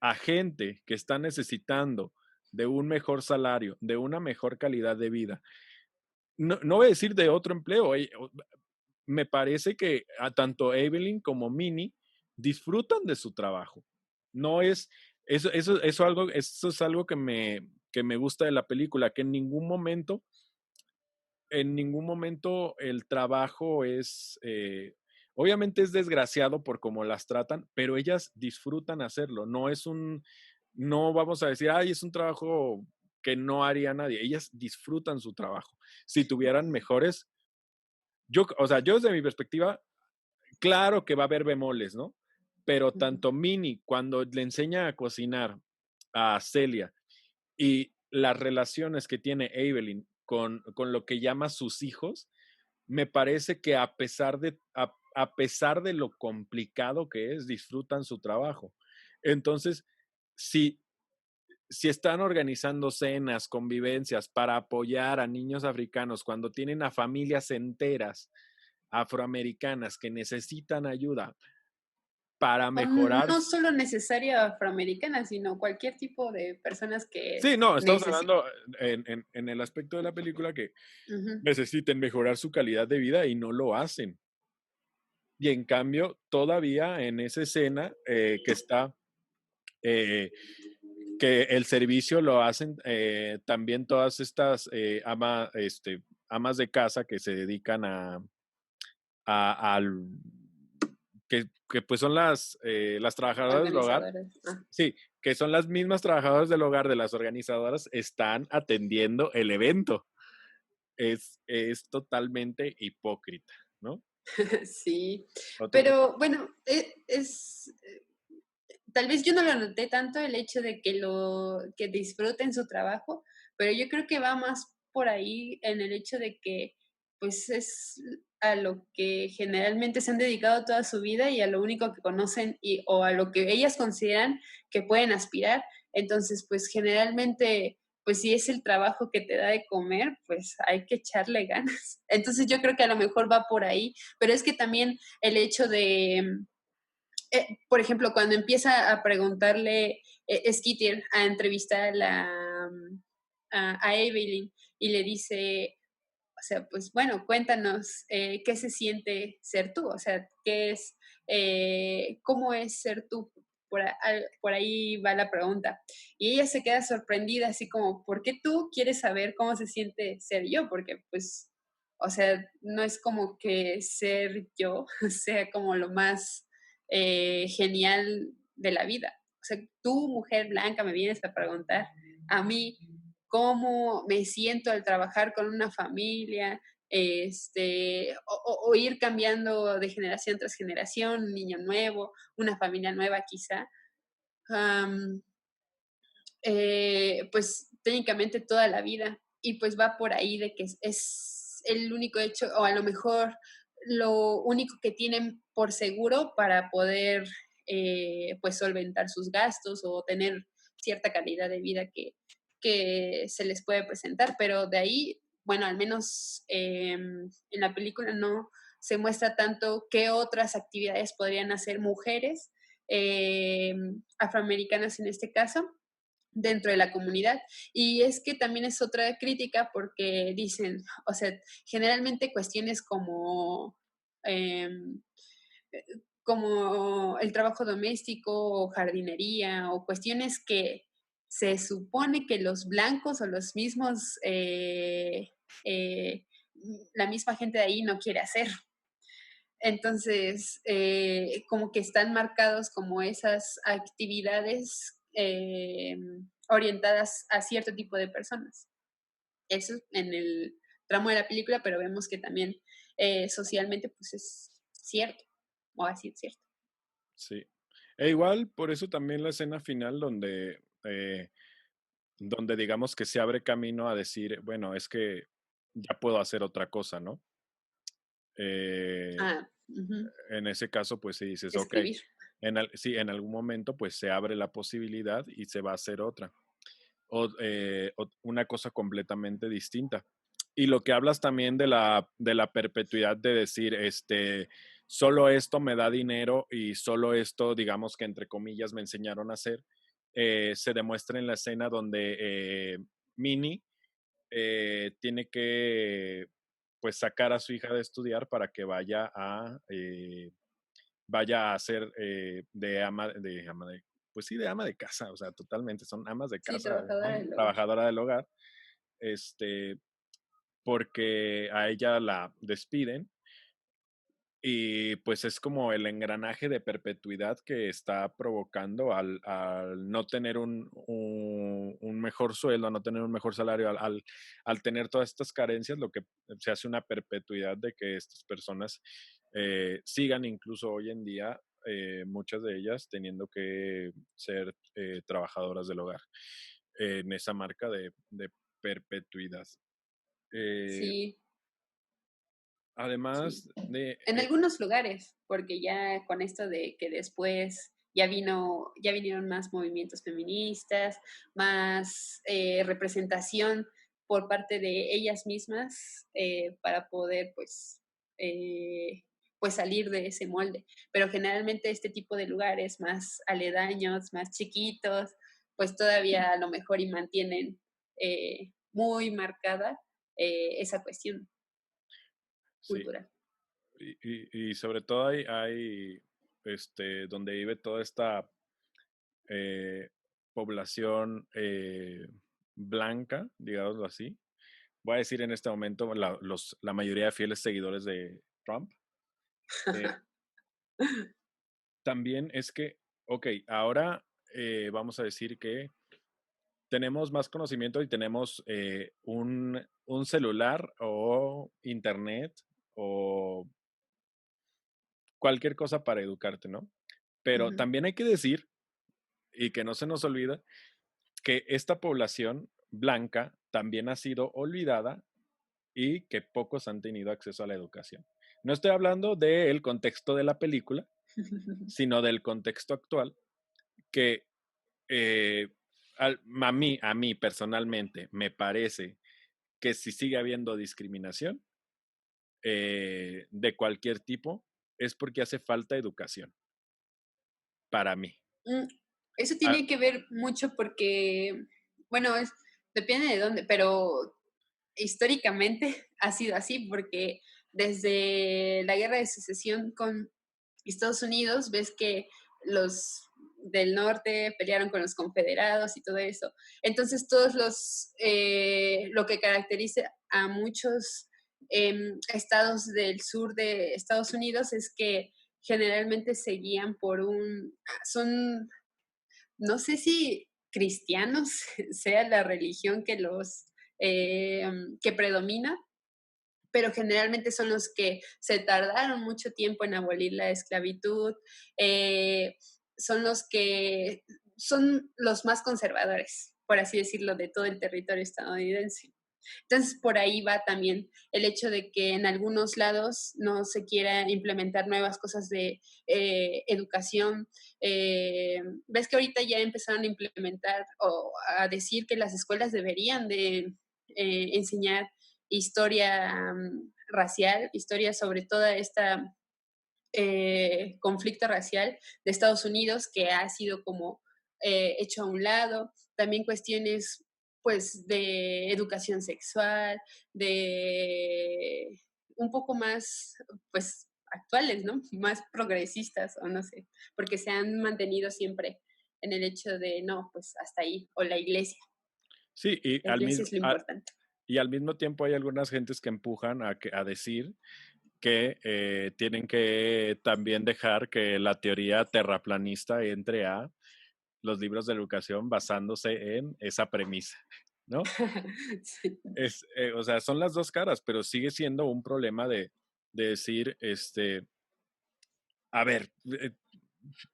Speaker 1: a gente que está necesitando de un mejor salario, de una mejor calidad de vida, no voy a decir de otro empleo, me parece que a tanto Evelyn como Minnie disfrutan de su trabajo. No es, eso es algo que me gusta de la película, que en ningún momento el trabajo es, obviamente es desgraciado por cómo las tratan, pero ellas disfrutan hacerlo. No vamos a decir, ay, es un trabajo que no haría nadie. Ellas disfrutan su trabajo. Si tuvieran mejores, o sea, yo desde mi perspectiva, claro que va a haber bemoles, ¿no? Pero
Speaker 2: Ujú.
Speaker 1: tanto Minnie, cuando le enseña a cocinar a Celia y las relaciones que tiene Evelyn con lo que llama sus hijos, me parece que a pesar de lo complicado que es, disfrutan su trabajo. Entonces, si, si están organizando cenas, convivencias para apoyar a niños africanos cuando tienen a familias enteras afroamericanas que necesitan ayuda para
Speaker 2: O
Speaker 1: mejorar.
Speaker 2: no solo necesaria afroamericana, sino cualquier tipo de personas que
Speaker 1: Sí, no, estamos
Speaker 2: necesiten.
Speaker 1: hablando en el aspecto de la película que
Speaker 2: Ujú.
Speaker 1: necesiten mejorar su calidad de vida y no lo hacen. Y en cambio, todavía en esa escena que está, eh, que el servicio lo hacen también todas estas amas de casa que se dedican al, que pues son las trabajadoras del hogar.
Speaker 2: Organizadoras. Ah.
Speaker 1: Sí, que son las mismas trabajadoras del hogar de las organizadoras, están atendiendo el evento. Es totalmente hipócrita, ¿no?
Speaker 2: Sí,
Speaker 1: Otro tipo.
Speaker 2: pero bueno, tal vez yo no lo noté tanto el hecho de que disfruten su trabajo, pero yo creo que va más por ahí en el hecho de que, pues, es a lo que generalmente se han dedicado toda su vida y a lo único que conocen o a lo que ellas consideran que pueden aspirar. Entonces, pues, generalmente, pues, si es el trabajo que te da de comer, pues, hay que echarle ganas. Entonces, yo creo que a lo mejor va por ahí, pero es que también el hecho de por ejemplo, cuando empieza a preguntarle Skeeter a entrevistar a Evelyn y le dice, o sea, pues bueno, cuéntanos qué se siente ser tú, o sea, cómo es ser tú. por ahí va la pregunta. Y ella se queda sorprendida, así como, ¿por qué tú quieres saber cómo se siente ser yo? Porque pues, o sea, no es como que ser yo sea como lo más genial de la vida. O sea, tú, mujer blanca, me vienes a preguntar a mí cómo me siento al trabajar con una familia, o ir cambiando de generación tras generación, un niño nuevo, una familia nueva quizá. Am, pues técnicamente toda la vida. Y pues va por ahí de que es el único hecho, o a lo mejor lo único que tienen por seguro para poder pues solventar sus gastos o tener cierta calidad de vida que se les puede presentar. Pero de ahí, bueno, al menos en la película no se muestra tanto qué otras actividades podrían hacer mujeres afroamericanas en este caso dentro de la comunidad. Y es que también es otra crítica porque dicen, o sea, generalmente cuestiones em, como el trabajo doméstico o jardinería o cuestiones que se supone que los blancos o los mismos, la misma gente de ahí no quiere hacer. Entonces, como que están marcados como esas actividades orientadas a cierto tipo de personas. Eso en el tramo de la película, pero vemos que también socialmente pues es cierto, o así es cierto.
Speaker 1: Sí. E igual, por eso también la escena final donde digamos que se abre camino a decir, bueno, es que ya puedo hacer otra cosa, ¿no? Eh,
Speaker 2: Ah, ujú,
Speaker 1: en ese caso, pues si dices, ok,
Speaker 2: escribir.
Speaker 1: sí, en algún momento pues se abre la posibilidad y se va a hacer otra, o una cosa completamente distinta. Y lo que hablas también de la perpetuidad de decir, solo esto me da dinero y solo esto, digamos que entre comillas, me enseñaron a hacer, se demuestra en la escena donde Minnie tiene que pues sacar a su hija de estudiar para que vaya a ser pues sí, de ama de casa, o sea, totalmente, son amas de
Speaker 2: Sí,
Speaker 1: casa,
Speaker 2: trabajadora del hogar.
Speaker 1: trabajadora del hogar, este, porque a ella la despiden y pues es como el engranaje de perpetuidad que está provocando al no tener un mejor sueldo, no tener un mejor salario, al tener todas estas carencias, lo que se hace una perpetuidad de que estas personas sigan incluso hoy en día, muchas de ellas teniendo que ser trabajadoras del hogar, en esa marca de perpetuidad. Eh,
Speaker 2: Sí, sí.
Speaker 1: además de,
Speaker 2: En algunos lugares, porque ya con esto de que después ya vinieron más movimientos feministas, más representación por parte de ellas mismas para poder eh, pues salir de ese molde. Pero generalmente este tipo de lugares más aledaños, más chiquitos, pues todavía a lo mejor y mantienen muy marcada esa cuestión
Speaker 1: sí,
Speaker 2: cultural.
Speaker 1: y sobre todo donde vive toda esta eh, población blanca, digámoslo así. Voy a decir en este momento la mayoría de fieles seguidores de Trump. eh, también es que, ok, ahora vamos a decir que tenemos más conocimiento y tenemos un celular o internet o cualquier cosa para educarte, ¿no? Pero
Speaker 2: Ujú.
Speaker 1: también hay que decir, y que no se nos olvida, que esta población blanca también ha sido olvidada y que pocos han tenido acceso a la educación. No estoy hablando del contexto de la película, sino del contexto actual, que eh, a mí personalmente me parece que si sigue habiendo discriminación de cualquier tipo, es porque hace falta educación, para mí.
Speaker 2: Mm, eso
Speaker 1: Ah,
Speaker 2: tiene que ver mucho porque, bueno, depende de dónde, pero históricamente ha sido así, porque desde la guerra de secesión con Estados Unidos ves que los del norte pelearon con los confederados y todo eso. Entonces, todos lo que caracteriza a muchos estados del sur de Estados Unidos es que generalmente se guían son, no sé si cristianos sea la religión que predomina, pero generalmente son los que se tardaron mucho tiempo en abolir la esclavitud, eh, son son los más conservadores, por así decirlo, de todo el territorio estadounidense. Entonces, por ahí va también el hecho de que en algunos lados no se quiera implementar nuevas cosas de educación. Ves que ahorita ya empezaron a implementar o a decir que las escuelas deberían de enseñar historia racial, historia sobre toda esta conflicto racial de Estados Unidos que ha sido como hecho a un lado, también cuestiones pues de educación sexual, de un poco más pues actuales, ¿no? Más progresistas o no sé, porque se han mantenido siempre en el hecho de no, pues hasta ahí, o la iglesia.
Speaker 1: Sí,
Speaker 2: La iglesia es lo importante.
Speaker 1: y al mismo tiempo hay algunas gentes que empujan a decir que tienen que también dejar que la teoría terraplanista entre a los libros de educación basándose en esa premisa, ¿no?
Speaker 2: Sí.
Speaker 1: O sea, son las dos caras, pero sigue siendo un problema de decir, a ver,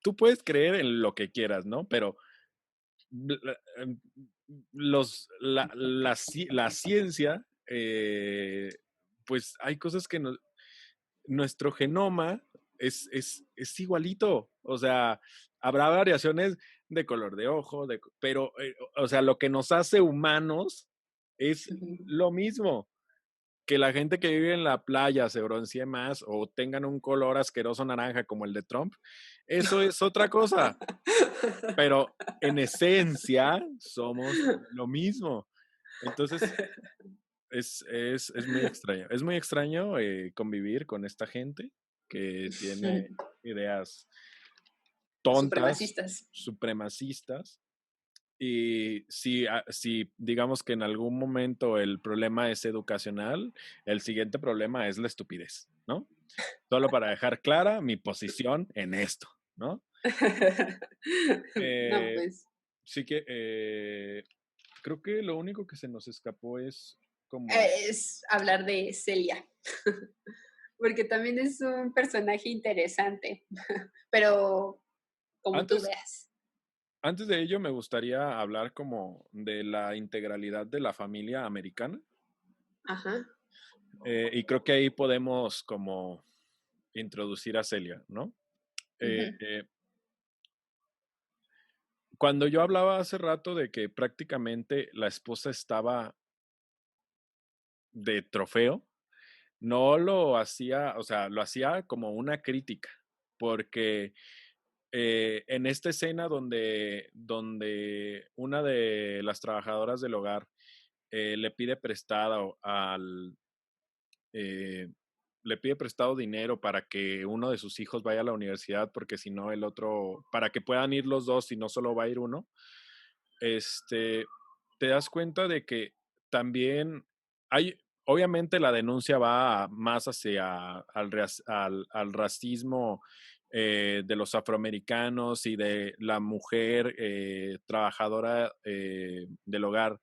Speaker 1: tú puedes creer en lo que quieras, ¿no? Pero la, em, la ciencia, pues hay cosas que nuestro genoma es igualito. O sea, habrá variaciones de color de ojo, pero, o sea, lo que nos hace humanos es lo mismo. Que la gente que vive en la playa se bronce más o tengan un color asqueroso naranja como el de Trump, eso es otra cosa. Pero en esencia somos lo mismo. Entonces, es muy extraño. Es muy extraño convivir con esta gente que tiene ideas tontas,
Speaker 2: Supremacistas.
Speaker 1: supremacistas. Y si digamos que en algún momento el problema es educacional, el siguiente problema es la estupidez, ¿no? Solo para dejar clara mi posición en esto, ¿no?
Speaker 2: No,
Speaker 1: Eh,
Speaker 2: pues
Speaker 1: sí que creo que lo único que se nos escapó es como
Speaker 2: es hablar de Celia, porque también es un personaje interesante, pero como tú
Speaker 1: antes,
Speaker 2: veas.
Speaker 1: antes de ello me gustaría hablar como de la integralidad de la familia americana.
Speaker 2: Ajá.
Speaker 1: Y creo que ahí podemos como introducir a Celia, ¿no? Eh,
Speaker 2: Ujú,
Speaker 1: eh, Cuando yo hablaba hace rato de que prácticamente la esposa estaba de trofeo, no lo hacía, o sea, lo hacía como una crítica, porque en esta escena donde una de las trabajadoras del hogar le pide prestado eh, le pide prestado dinero para que uno de sus hijos vaya a la universidad, porque si no el otro, para que puedan ir los dos y no solo va a ir uno, este, te das cuenta de que también hay, obviamente la denuncia va más hacia al racismo de los afroamericanos y de la mujer trabajadora del hogar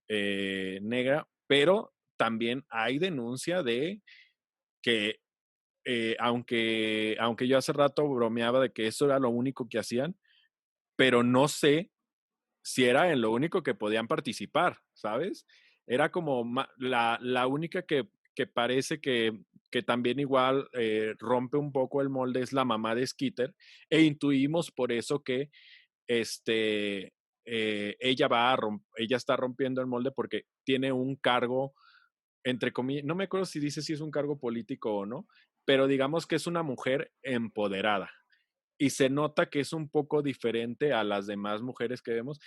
Speaker 1: negra, pero también hay denuncia de que aunque yo hace rato bromeaba de que eso era lo único que hacían, pero no sé si era en lo único que podían participar, ¿sabes? Era como la única que parece que también igual rompe un poco el molde es la mamá de Skeeter, e intuimos por eso que este, ella está rompiendo el molde porque tiene un cargo, entre comillas, no me acuerdo si dice si es un cargo político o no, pero digamos que es una mujer empoderada y se nota que es un poco diferente a las demás mujeres que vemos.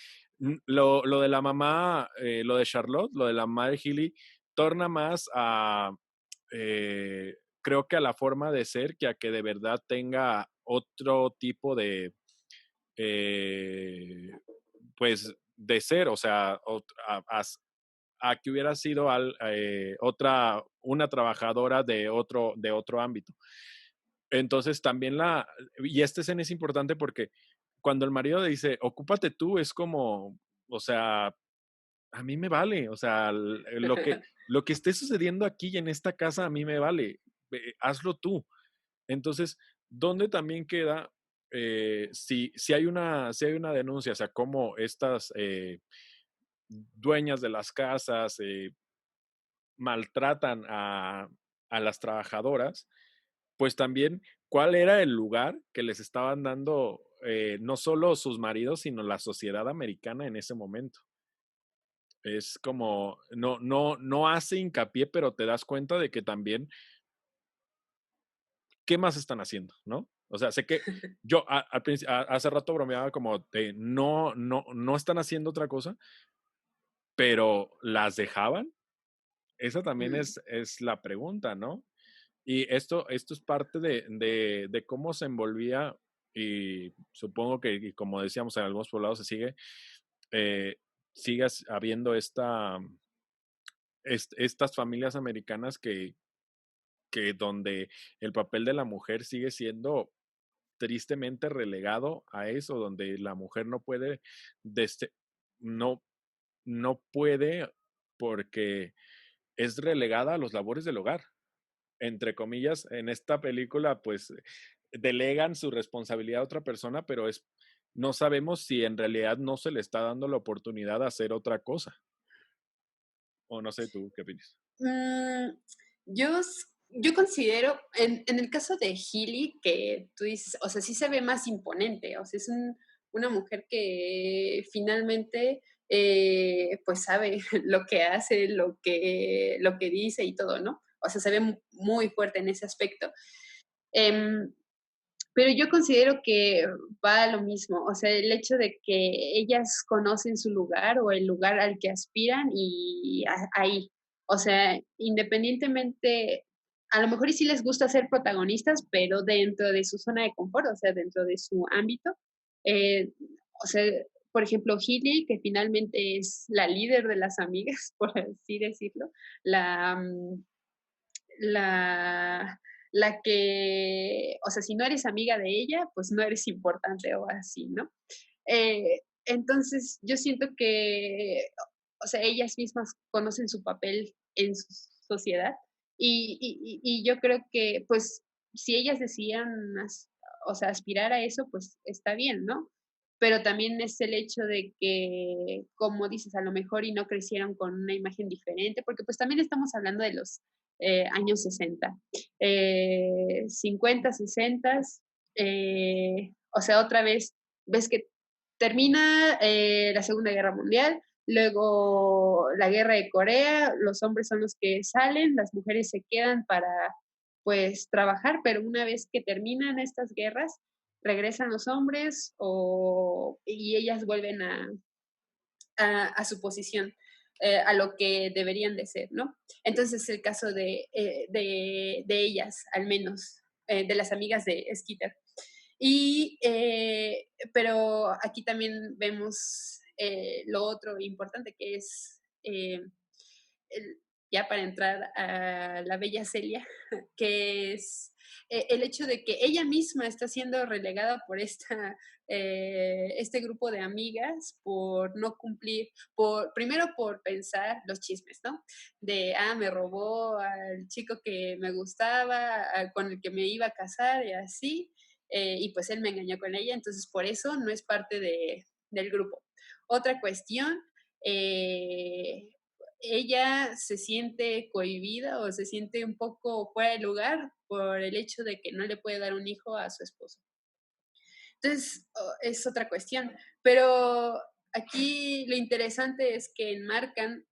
Speaker 1: Lo de la mamá, lo de Charlotte, lo de la madre Healy, torna más a, creo que a la forma de ser que a que de verdad tenga otro tipo eh, pues de ser, o sea, a que hubiera sido una trabajadora de otro ámbito. Entonces también y esta escena es importante porque cuando el marido le dice, ocúpate tú, es como, o sea, a mí me vale, o sea, lo que esté sucediendo aquí y en esta casa a mí me vale, hazlo tú. Entonces, ¿dónde también queda si hay una denuncia, o sea, cómo estas dueñas de las casas maltratan a las trabajadoras, pues también cuál era el lugar que les estaban dando no solo sus maridos, sino la sociedad americana en ese momento? Es como, no hace hincapié, pero te das cuenta de que también, ¿qué más están haciendo, no? O sea, sé que yo hace rato bromeaba como de no están haciendo otra cosa, pero ¿las dejaban? Esa también
Speaker 2: Mm.
Speaker 1: es la pregunta, ¿no? Y esto es parte de cómo se envolvía, y supongo que, y como decíamos, en algunos poblados eh, sigue habiendo estas familias americanas que donde el papel de la mujer sigue siendo tristemente relegado a eso, donde la mujer no puede, desde, no, no puede porque es relegada a los labores del hogar. Entre comillas, en esta película, pues delegan su responsabilidad a otra persona, pero no sabemos si en realidad no se le está dando la oportunidad de hacer otra cosa. O no sé tú, ¿qué opinas?
Speaker 2: Mm, yo considero, en el caso de Healy, que tú dices, o sea, sí se ve más imponente, o sea, es una mujer que finalmente, pues sabe lo que hace, lo que dice y todo, ¿no? O sea, se ve muy fuerte en ese aspecto. Em, pero yo considero que va a lo mismo, o sea, el hecho de que ellas conocen su lugar o el lugar al que aspiran y ahí, o sea, independientemente, a lo mejor y sí les gusta ser protagonistas, pero dentro de su zona de confort, o sea, dentro de su ámbito. Eh, o sea, por ejemplo, Healy, que finalmente es la líder de las amigas, por así decirlo, la, la, la que, o sea, si no eres amiga de ella, pues no eres importante o así, ¿no? Entonces, yo siento que, o sea, ellas mismas conocen su papel en su sociedad y yo creo que, pues, si ellas decían, o sea, aspirar a eso, pues está bien, ¿no? Pero también es el hecho de que, como dices, a lo mejor y no crecieron con una imagen diferente, porque pues también estamos hablando de los años 60, 50, 60, o sea, otra vez, ves que termina la Segunda Guerra Mundial, luego la Guerra de Corea, los hombres son los que salen, las mujeres se quedan para, pues, trabajar, pero una vez que terminan estas guerras, regresan los hombres y ellas vuelven a su posición, a lo que deberían de ser, ¿no? Entonces, el caso de ellas, al menos, de las amigas de Skeeter. Pero aquí también vemos lo otro importante que es el- ya para entrar a la bella Celia, que es el hecho de que ella misma está siendo relegada por este grupo de amigas por no cumplir, primero por pensar los chismes, ¿no? De, me robó al chico que me gustaba, con el que me iba a casar y así, y pues él me engañó con ella, entonces por eso no es parte del grupo. Otra cuestión, eh, ella se siente cohibida o se siente un poco fuera de lugar por el hecho de que no le puede dar un hijo a su esposo. Entonces, es otra cuestión. Pero aquí lo interesante es que enmarcan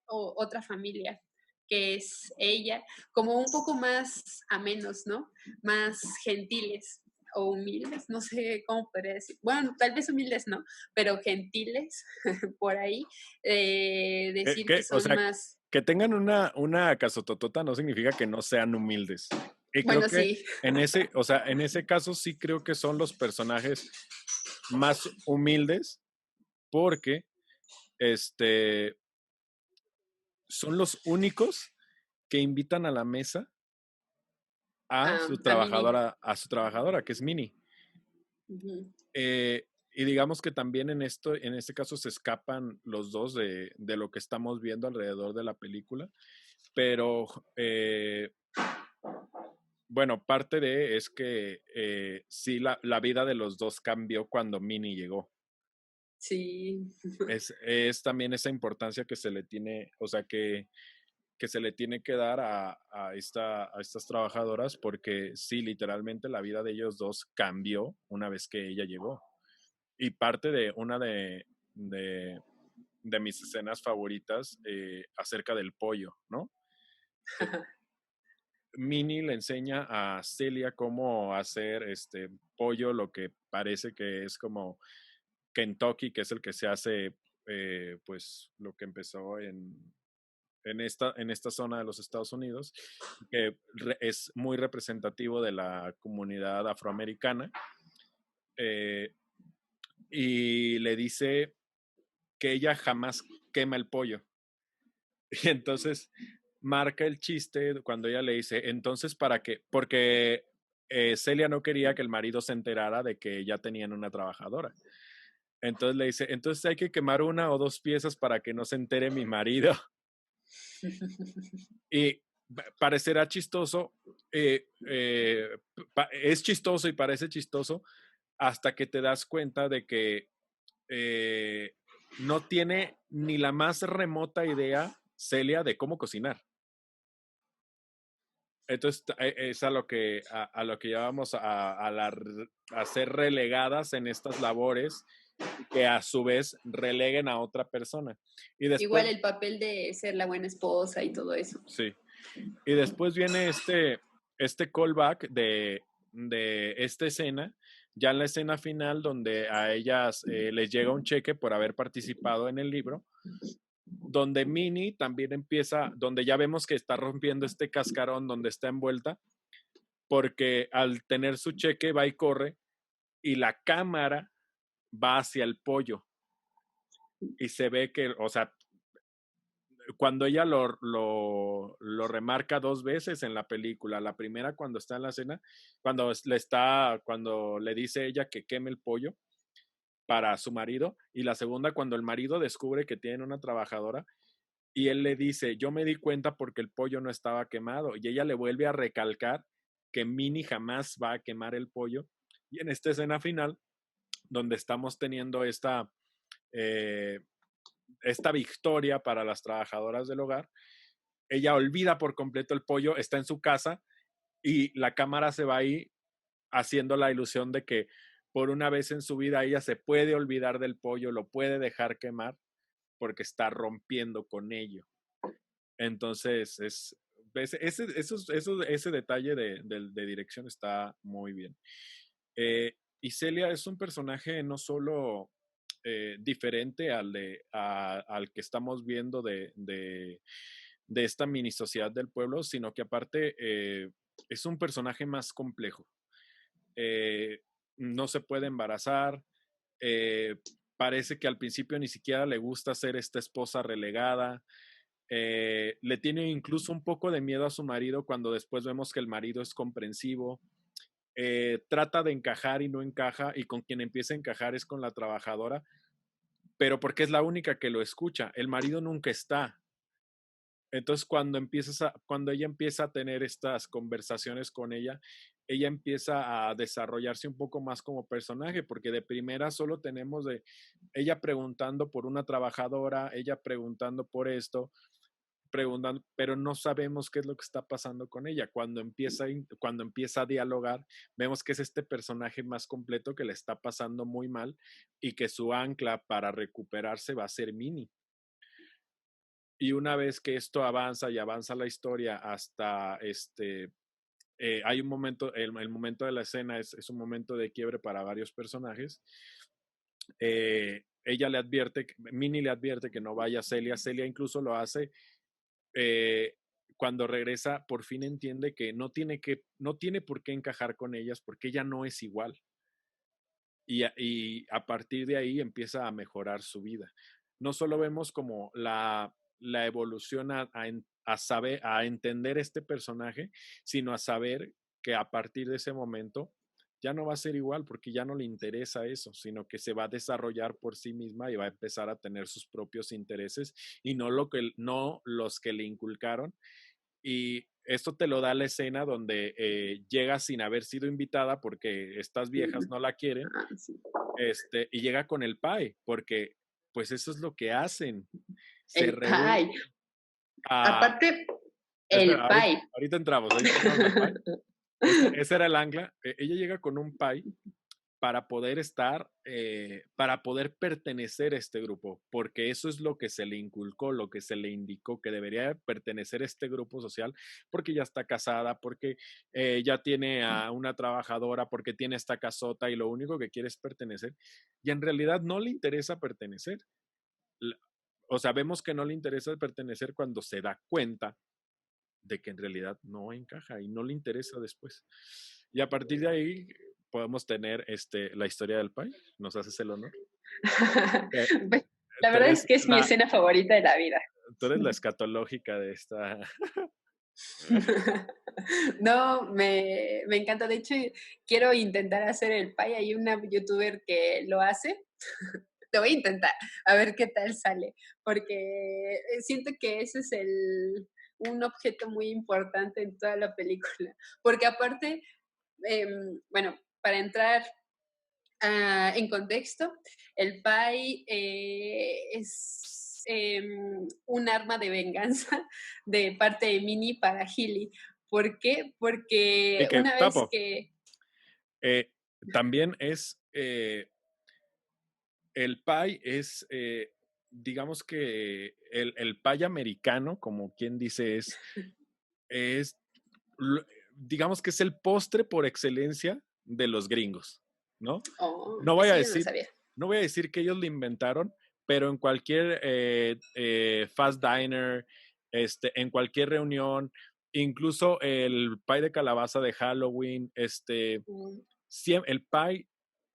Speaker 2: otra familia, que es ella, como un poco más amenos, ¿no? Más gentiles o humildes, no sé cómo podría decir. Bueno, tal vez humildes no, pero gentiles, por ahí, decir que
Speaker 1: O
Speaker 2: son
Speaker 1: sea,
Speaker 2: más,
Speaker 1: que tengan una casototota no significa que no sean humildes. Y creo
Speaker 2: bueno,
Speaker 1: que
Speaker 2: sí.
Speaker 1: o sea, en ese caso sí creo que son los personajes más humildes porque son los únicos que invitan a la mesa
Speaker 2: A Minnie.
Speaker 1: a su trabajadora, que es Minnie.
Speaker 2: Ujú.
Speaker 1: Y digamos que también en este caso se escapan los dos de lo que estamos viendo alrededor de la película, pero bueno, parte de es que sí, la vida de los dos cambió cuando Minnie llegó.
Speaker 2: Sí.
Speaker 1: Es también esa importancia que se le tiene, o sea, que se le tiene que dar a estas trabajadoras, porque sí, literalmente la vida de ellos dos cambió una vez que ella llegó. Y parte de una de mis escenas favoritas acerca del pollo, ¿no? Eh, Minnie le enseña a Celia cómo hacer este pollo, lo que parece que es como Kentucky, que es el que se hace, pues lo que empezó en esta zona de los Estados Unidos, que es muy representativo de la comunidad afroamericana, eh, y le dice que ella jamás quema el pollo. Y entonces marca el chiste cuando ella le dice, entonces, ¿para qué? Porque Celia no quería que el marido se enterara de que ya tenían una trabajadora. Entonces le dice, entonces hay que quemar una o dos piezas para que no se entere mi marido. Y parecerá chistoso, es chistoso y parece chistoso hasta que te das cuenta de que no tiene ni la más remota idea Celia de cómo cocinar. Entonces es a lo que llevamos a ser relegadas en estas labores que a su vez releguen a otra persona. Y
Speaker 2: Igual
Speaker 1: después,
Speaker 2: el papel de ser la buena esposa y todo eso.
Speaker 1: sí, y después viene este callback de esta escena, ya en la escena final donde a ellas les llega un cheque por haber participado en el libro, donde Minnie también empieza, donde ya vemos que está rompiendo este cascarón donde está envuelta, porque al tener su cheque va y corre y la cámara va hacia el pollo y se ve que, o sea, cuando ella lo remarca dos veces en la película, la primera cuando está en la cena, cuando le dice ella que queme el pollo para su marido, y la segunda cuando el marido descubre que tiene una trabajadora y él le dice, yo me di cuenta porque el pollo no estaba quemado, y ella le vuelve a recalcar que Minnie jamás va a quemar el pollo, y en esta escena final, donde estamos teniendo eh, esta victoria para las trabajadoras del hogar, ella olvida por completo el pollo, está en su casa y la cámara se va ahí haciendo la ilusión de que por una vez en su vida ella se puede olvidar del pollo, lo puede dejar quemar porque está rompiendo con ello. Entonces, ese detalle de dirección está muy bien. Y Celia es un personaje no solo diferente al que estamos viendo de esta mini sociedad del pueblo, sino que aparte es un personaje más complejo. Eh, no se puede embarazar, eh, parece que al principio ni siquiera le gusta ser esta esposa relegada, le tiene incluso un poco de miedo a su marido cuando después vemos que el marido es comprensivo, trata de encajar y no encaja, y con quien empieza a encajar es con la trabajadora, pero porque es la única que lo escucha, el marido nunca está. Entonces, cuando ella empieza a tener estas conversaciones con ella empieza a desarrollarse un poco más como personaje, porque de primera solo tenemos de ella preguntando por una trabajadora, ella preguntando por esto, preguntando, pero no sabemos qué es lo que está pasando con ella. Cuando empieza a dialogar, vemos que es este personaje más completo que le está pasando muy mal y que su ancla para recuperarse va a ser Minnie. Y una vez que esto avanza y avanza la historia hasta hay un momento, el momento de la escena es un momento de quiebre para varios personajes. Ella le advierte, Minnie le advierte que no vaya a Celia. Celia incluso lo hace. eh, Cuando regresa, por fin entiende que no tiene por qué encajar con ellas porque ella no es igual. y a partir de ahí empieza a mejorar su vida. No solo vemos como la evolución a saber, a entender este personaje, sino a saber que a partir de ese momento ya no va a ser igual porque ya no le interesa eso, sino que se va a desarrollar por sí misma y va a empezar a tener sus propios intereses y no los que le inculcaron. Y esto te lo da la escena donde llega sin haber sido invitada porque estas viejas no la quieren,
Speaker 2: Ah, sí.
Speaker 1: y llega con el pie, porque pues eso es lo que hacen. Se
Speaker 2: El
Speaker 1: reúnen
Speaker 2: pie.
Speaker 1: a...
Speaker 2: Aparte, el
Speaker 1: Espera,
Speaker 2: pie.
Speaker 1: ahorita entramos al pie. Ese era el ancla. Ella llega con un pie para poder estar, para poder pertenecer a este grupo, porque eso es lo que se le inculcó, lo que se le indicó, que debería pertenecer a este grupo social, porque ya está casada, porque ya tiene a una trabajadora, porque tiene esta casota y lo único que quiere es pertenecer. Y en realidad no le interesa pertenecer. O sea, vemos que no le interesa pertenecer cuando se da cuenta de que en realidad no encaja y no le interesa después. Y a partir de ahí podemos tener la historia del Pai. ¿Nos haces el honor? Eh,
Speaker 2: Pues, la
Speaker 1: tú
Speaker 2: verdad es
Speaker 1: eres
Speaker 2: que es mi escena favorita de la vida.
Speaker 1: tú eres la escatológica de esta.
Speaker 2: No, me encanta. De hecho, quiero intentar hacer el pie. Hay una youtuber que lo hace. Lo voy a intentar, a ver qué tal sale, porque siento que ese es un objeto muy importante en toda la película. Porque aparte, bueno, para entrar en contexto, el pie es un arma de venganza de parte de Minnie para Healy. ¿Por qué?
Speaker 1: Y
Speaker 2: Porque
Speaker 1: que
Speaker 2: una vez
Speaker 1: tapo.
Speaker 2: que...
Speaker 1: También es. El Pai es. Digamos que el Pai americano, como quien dice, es digamos que es el postre por excelencia de los gringos, ¿no?
Speaker 2: Oh,
Speaker 1: No voy a
Speaker 2: eso yo no lo
Speaker 1: decir,
Speaker 2: sabía.
Speaker 1: no voy a decir que ellos lo inventaron, pero en cualquier fast diner, en cualquier reunión, incluso el pie de calabaza de Halloween,
Speaker 2: Mm.
Speaker 1: el pie,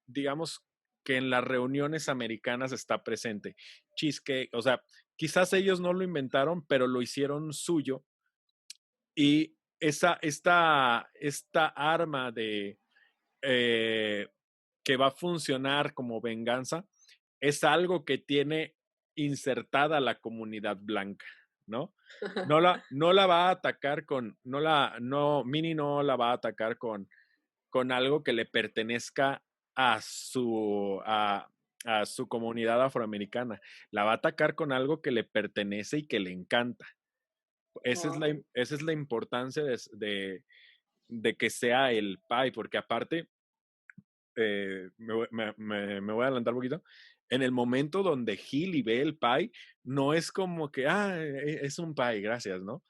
Speaker 1: digamos que en las reuniones americanas está presente. Cheesecake, o sea, quizás ellos no lo inventaron, pero lo hicieron suyo y esta arma eh, que va a funcionar como venganza es algo que tiene insertada la comunidad blanca, ¿no? No la va a atacar Minnie no la va a atacar con algo que le pertenezca a su comunidad afroamericana. La va a atacar con algo que le pertenece y que le encanta.
Speaker 2: Wow.
Speaker 1: Esa es la importancia de que sea el pie, porque aparte, me voy a adelantar un poquito, en el momento donde Healy ve el pie, no es como que, es un pie, gracias, ¿no?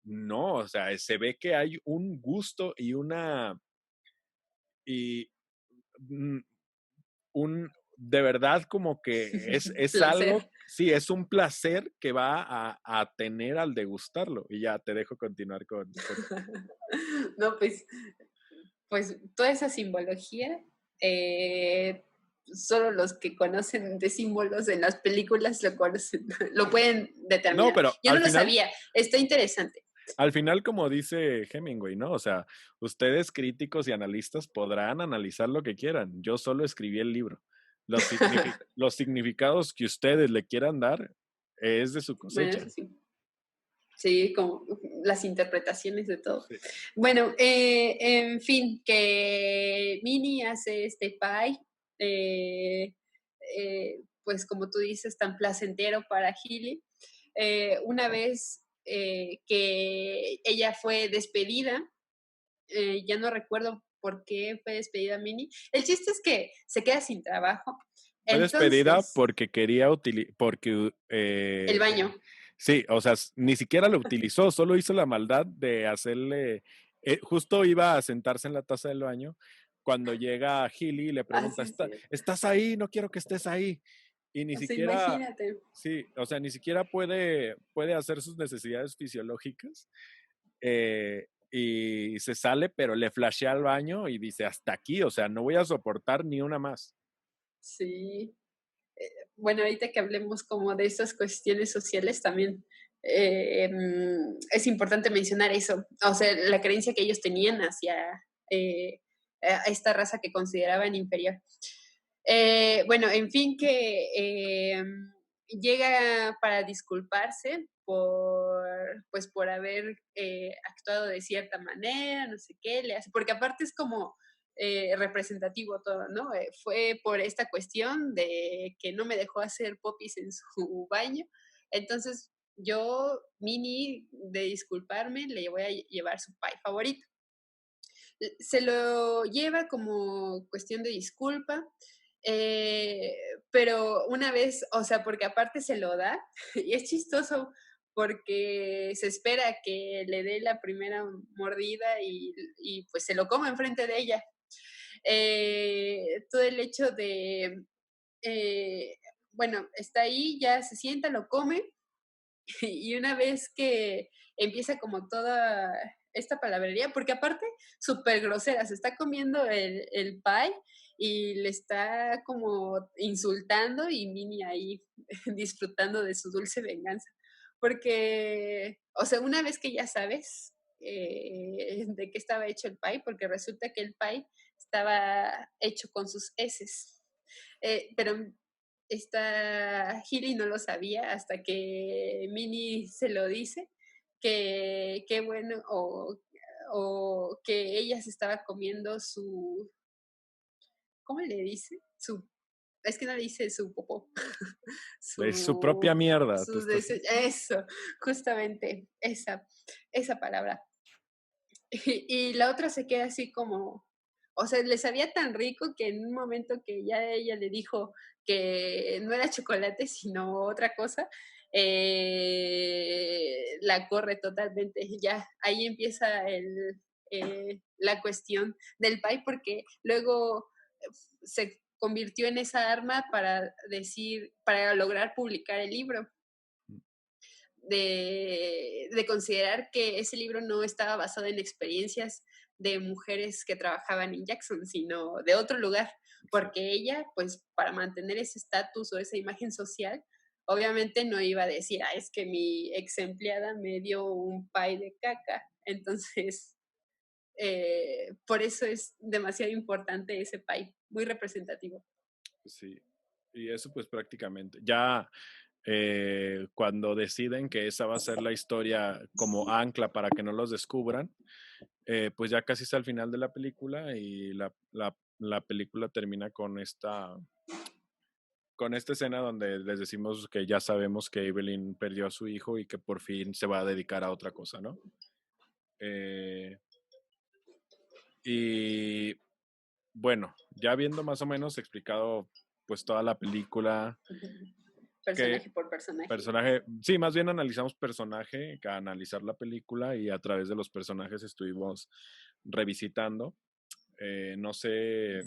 Speaker 1: No, o sea, se ve que hay un gusto y mm, de verdad como que es
Speaker 2: Placer.
Speaker 1: algo, sí, es un placer que va a tener al degustarlo. Y ya te dejo continuar con
Speaker 2: No, pues toda esa simbología, solo los que conocen de símbolos en las películas lo conocen, lo pueden
Speaker 1: No,
Speaker 2: determinar.
Speaker 1: pero
Speaker 2: Yo no lo sabía, está interesante.
Speaker 1: al final, como dice Hemingway, ¿no? O sea, ustedes críticos y analistas podrán analizar lo que quieran. Yo solo escribí el libro. Los significados que ustedes le quieran dar es de su
Speaker 2: Bueno,
Speaker 1: cosecha.
Speaker 2: eso sí. Sí, como las interpretaciones de todo.
Speaker 1: Sí.
Speaker 2: Bueno, en fin, que Minnie hace este pie, pues como tú dices, tan placentero para Healy. Una vez que ella fue despedida, ya no recuerdo por qué fue despedida Minnie. El chiste es que se queda sin trabajo.
Speaker 1: Fue despedida
Speaker 2: Entonces,
Speaker 1: porque quería utilizar, porque
Speaker 2: el baño.
Speaker 1: sí, o sea, ni siquiera lo utilizó, solo hizo la maldad de hacerle, justo iba a sentarse en la taza del baño cuando llega Healy y le pregunta,
Speaker 2: Así sí.
Speaker 1: ¿estás ahí? No quiero que estés ahí. Y ni
Speaker 2: O sea,
Speaker 1: siquiera,
Speaker 2: imagínate.
Speaker 1: sí, o sea, ni siquiera puede hacer sus necesidades fisiológicas y se sale, pero le flashea al baño y dice, hasta aquí, o sea, no voy a soportar ni una más.
Speaker 2: Sí. Bueno, ahorita que hablemos como de esas cuestiones sociales también, es importante mencionar eso, o sea, la creencia que ellos tenían hacia, eh, a esta raza que consideraban inferior. Bueno, en fin, que, llega para disculparse pues, por haber, actuado de cierta manera, no sé qué, le hace porque aparte es como, representativo todo, ¿no? Fue por esta cuestión de que no me dejó hacer popis en su baño. Entonces, yo, Mini, de disculparme, le voy a llevar su pie favorito. Se lo lleva como cuestión de disculpa, eh, pero una vez, o sea, porque aparte se lo da, y es chistoso porque se espera que le dé la primera mordida y pues se lo coma enfrente de ella. Todo el hecho de, eh, bueno, está ahí, ya se sienta, lo come, y una vez que empieza como toda esta palabrería, porque aparte, súper grosera, se está comiendo el pie y le está como insultando y Minnie ahí disfrutando de su dulce venganza. Porque, o sea, una vez que ya sabes de qué estaba hecho el pie, porque resulta que el pie estaba hecho con sus heces. Pero esta Hilly no lo sabía hasta que Minnie se lo dice, que qué bueno, o que ella se estaba comiendo su, ¿cómo le dice? Su, es que no le dice su popó,
Speaker 1: Es su propia mierda, tú
Speaker 2: su
Speaker 1: estás...
Speaker 2: eso, justamente, esa palabra. Y la otra se queda así como, o sea, le sabía tan rico que en un momento que ya ella le dijo que no era chocolate, sino otra cosa, la corre totalmente. Ya ahí empieza la cuestión del pie, porque luego se convirtió en esa arma para decir, para lograr publicar el libro de considerar que ese libro no estaba basado en experiencias de mujeres que trabajaban en Jackson, sino de otro lugar,
Speaker 1: Sí.
Speaker 2: porque ella, pues para mantener ese estatus o esa imagen social, obviamente no iba a decir, ah, es que mi ex empleada me dio un pie de caca. Entonces, por eso es demasiado importante ese pie, muy representativo.
Speaker 1: Sí, y eso pues prácticamente. Ya cuando deciden que esa va a ser la historia como ancla para que no los descubran, pues ya casi está al final de la película y la película termina con esta escena donde les decimos que ya sabemos que Evelyn perdió a su hijo y que por fin se va a dedicar a otra cosa, ¿no? Eh, y bueno, ya habiendo más o menos explicado pues toda la película, que
Speaker 2: Personaje por personaje.
Speaker 1: personaje, sí, más bien analizamos personaje que analizar la película y a través de los personajes estuvimos revisitando. No sé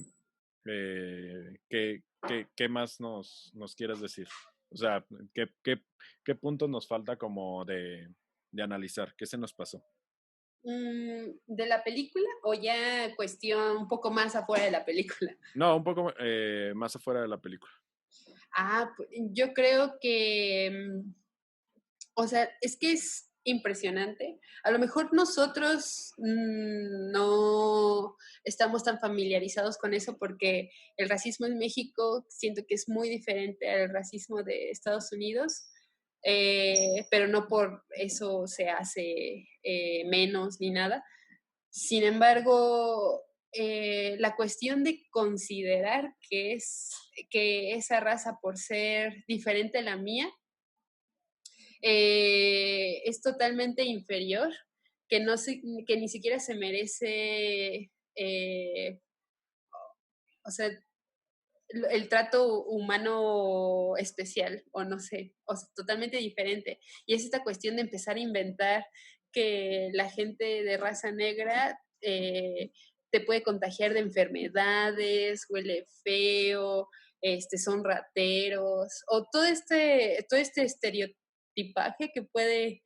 Speaker 1: qué más nos quieres decir. O sea, qué puntos nos falta como de analizar, qué se nos pasó.
Speaker 2: ¿De la película o ya cuestión un poco más afuera de la película?
Speaker 1: No, un poco más afuera de la película.
Speaker 2: Yo creo que, o sea, es que es impresionante. A lo mejor nosotros no estamos tan familiarizados con eso porque el racismo en México siento que es muy diferente al racismo de Estados Unidos, pero no por eso se hace menos ni nada. Sin embargo, la cuestión de considerar que esa raza, por ser diferente a la mía, es totalmente inferior, que ni siquiera se merece, o sea, el trato humano especial, o no sé, o sea, totalmente diferente. Y es esta cuestión de empezar a inventar que la gente de raza negra te puede contagiar de enfermedades, huele feo, son rateros, o todo este estereotipaje que puede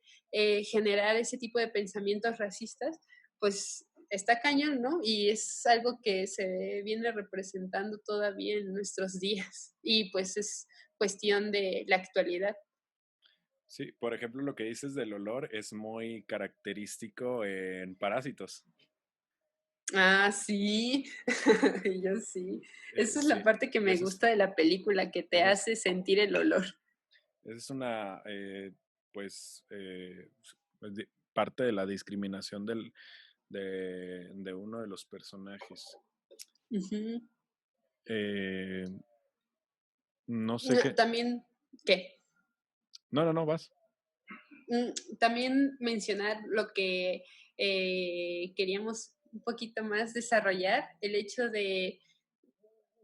Speaker 2: generar ese tipo de pensamientos racistas, pues está cañón, ¿no? Y es algo que se viene representando todavía en nuestros días y pues es cuestión de la actualidad.
Speaker 1: Sí, por ejemplo, lo que dices del olor es muy característico en Parásitos.
Speaker 2: Ah, sí, yo sí. Esa es la
Speaker 1: Sí,
Speaker 2: parte que me
Speaker 1: esa es,
Speaker 2: gusta de la película, que te
Speaker 1: esa es,
Speaker 2: hace sentir el olor.
Speaker 1: esa es una, pues, parte de la discriminación de uno de los personajes.
Speaker 2: Ujú.
Speaker 1: Eh, no sé qué.
Speaker 2: También, ¿qué?
Speaker 1: No, no, no, vas.
Speaker 2: También mencionar lo que queríamos un poquito más desarrollar, el hecho de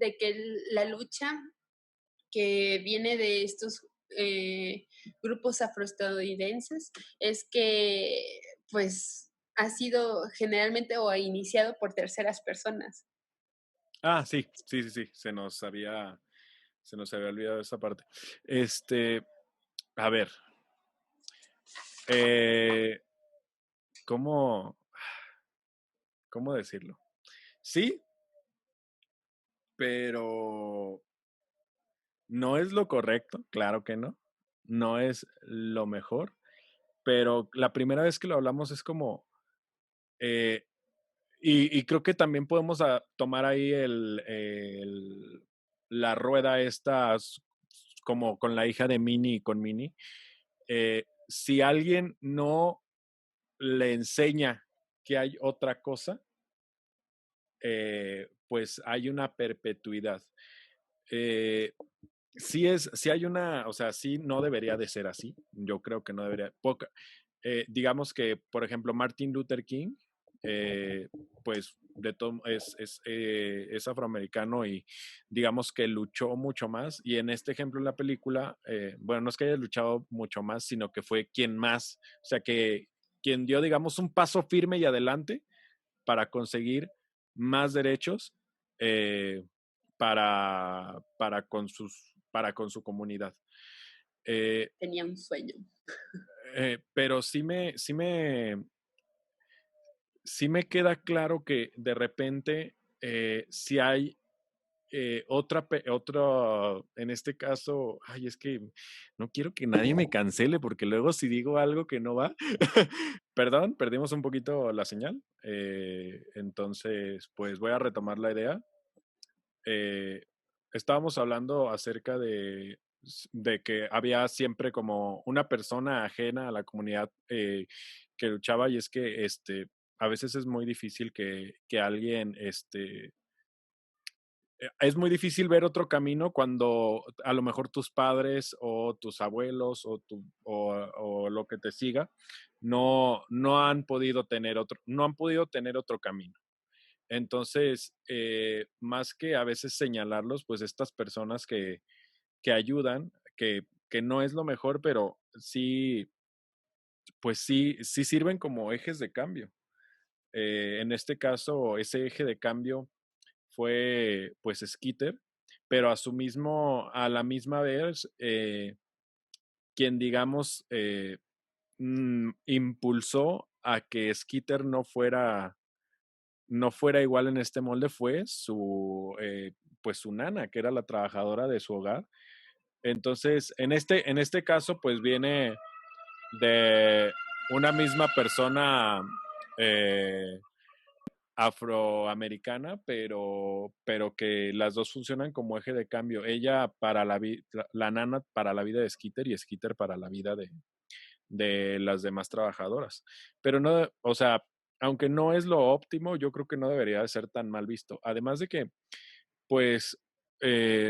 Speaker 2: que la lucha que viene de estos grupos afroestadounidenses es que pues ha sido generalmente o ha iniciado por terceras personas.
Speaker 1: Ah, sí, sí, sí, sí. Se nos había olvidado esa parte. Este, a ver, eh, ¿cómo, cómo decirlo? Sí, pero no es lo correcto, claro que no. No es lo mejor, pero la primera vez que lo hablamos es como, eh, y creo que también podemos tomar ahí la rueda esta como con la hija de Minnie y con Minnie. Si alguien no le enseña que hay otra cosa, pues hay una perpetuidad. Eh, sí hay una, o sea, sí no debería de ser así. Yo creo que no debería. Digamos que, por ejemplo, Martin Luther King, eh, pues de todo es afroamericano y digamos que luchó mucho más. Y en este ejemplo en la película, bueno, no es que haya luchado mucho más, sino que fue quien más, o sea, que quien dio, digamos, un paso firme y adelante para conseguir más derechos eh, para con su comunidad. Eh,
Speaker 2: Tenía un sueño.
Speaker 1: pero sí me queda claro que de repente si hay en este caso, ay, es que no quiero que nadie me cancele porque luego si digo algo que no va, perdón, perdimos un poquito la señal. Entonces, pues voy a retomar la idea. eh, Estábamos hablando acerca de que había siempre como una persona ajena a la comunidad que luchaba y es que a veces es muy difícil que alguien es muy difícil ver otro camino cuando a lo mejor tus padres o tus abuelos o lo que te siga no han podido tener otro camino. Entonces, más que a veces señalarlos, pues estas personas que ayudan, que no es lo mejor, pero sí, pues sí, sí sirven como ejes de cambio. En este caso, ese eje de cambio fue pues Skitter, pero a la misma vez, quien digamos impulsó a que Skitter no fuera igual en este molde fue pues su nana, que era la trabajadora de su hogar. Entonces, en este caso, pues viene de una misma persona eh, afroamericana, pero que las dos funcionan como eje de cambio. Ella para la nana para la vida de Skitter y Skitter para la vida de las demás trabajadoras. Pero no, o sea, aunque no es lo óptimo, yo creo que no debería de ser tan mal visto. Además de que, pues,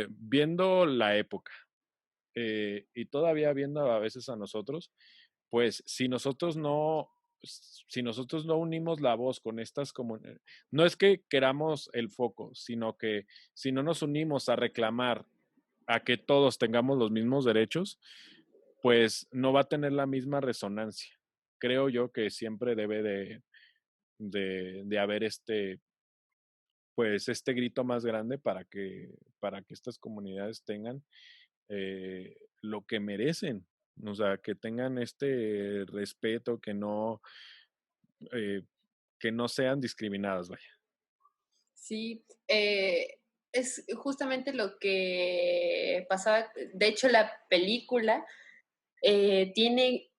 Speaker 1: viendo la época y todavía viendo a veces a nosotros, pues si nosotros no unimos la voz con estas comunidades, no es que queramos el foco, sino que si no nos unimos a reclamar a que todos tengamos los mismos derechos, pues no va a tener la misma resonancia. Creo yo que siempre debe de haber pues este grito más grande para que estas comunidades tengan lo que merecen, o sea, que tengan este respeto, eh, que no sean discriminadas, vaya.
Speaker 2: Sí, es justamente lo que pasaba. De hecho, la película tiene,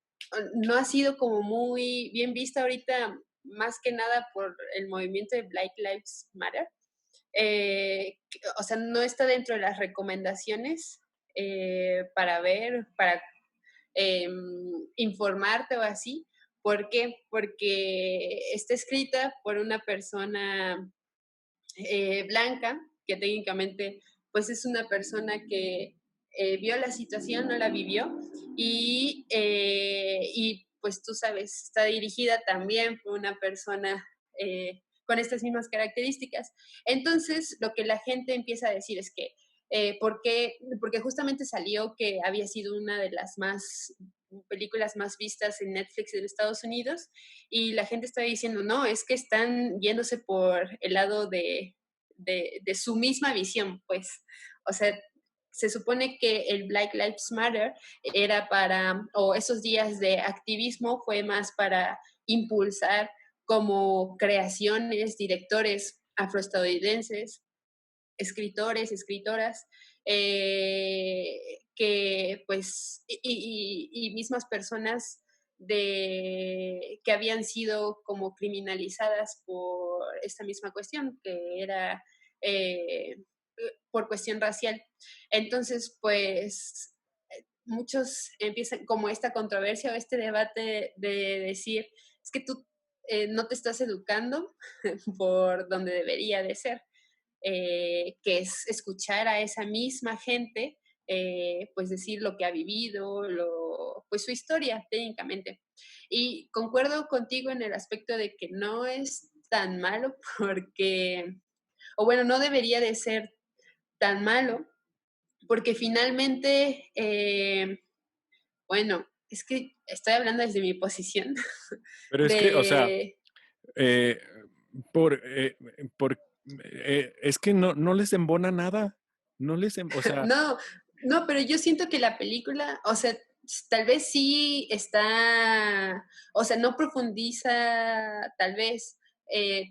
Speaker 2: no ha sido como muy bien vista ahorita, más que nada por el movimiento de Black Lives Matter. O sea, no está dentro de las recomendaciones para ver, para informarte o así. ¿Por qué? Porque está escrita por una persona blanca, que técnicamente pues es una persona que vio la situación, no la vivió, y pues tú sabes, está dirigida también por una persona con estas mismas características. Entonces, lo que la gente empieza a decir es que, porque justamente salió que había sido una de las más películas más vistas en Netflix en Estados Unidos, y la gente está diciendo, no, es que están yéndose por el lado de su misma visión, pues. O sea, se supone que el Black Lives Matter era para, o esos días de activismo fue más para impulsar como creaciones, directores afroestadounidenses, escritores, escritoras, que pues, y mismas personas que habían sido como criminalizadas por esta misma cuestión, que era por cuestión racial. Entonces, pues muchos empiezan como esta controversia o este debate de decir, es que tú no te estás educando por donde debería de ser, que es escuchar a esa misma gente, pues decir lo que ha vivido, pues su historia técnicamente. Y concuerdo contigo en el aspecto de que no es tan malo porque, o bueno, no debería de ser tan malo, porque finalmente, bueno, es que estoy hablando desde mi posición
Speaker 1: Pero es que, o sea,
Speaker 2: de,
Speaker 1: eh, por, por, es que no les embona nada. No les, o sea,
Speaker 2: no, no, pero yo siento que la película, o sea, tal vez sí está, o sea, no profundiza tal vez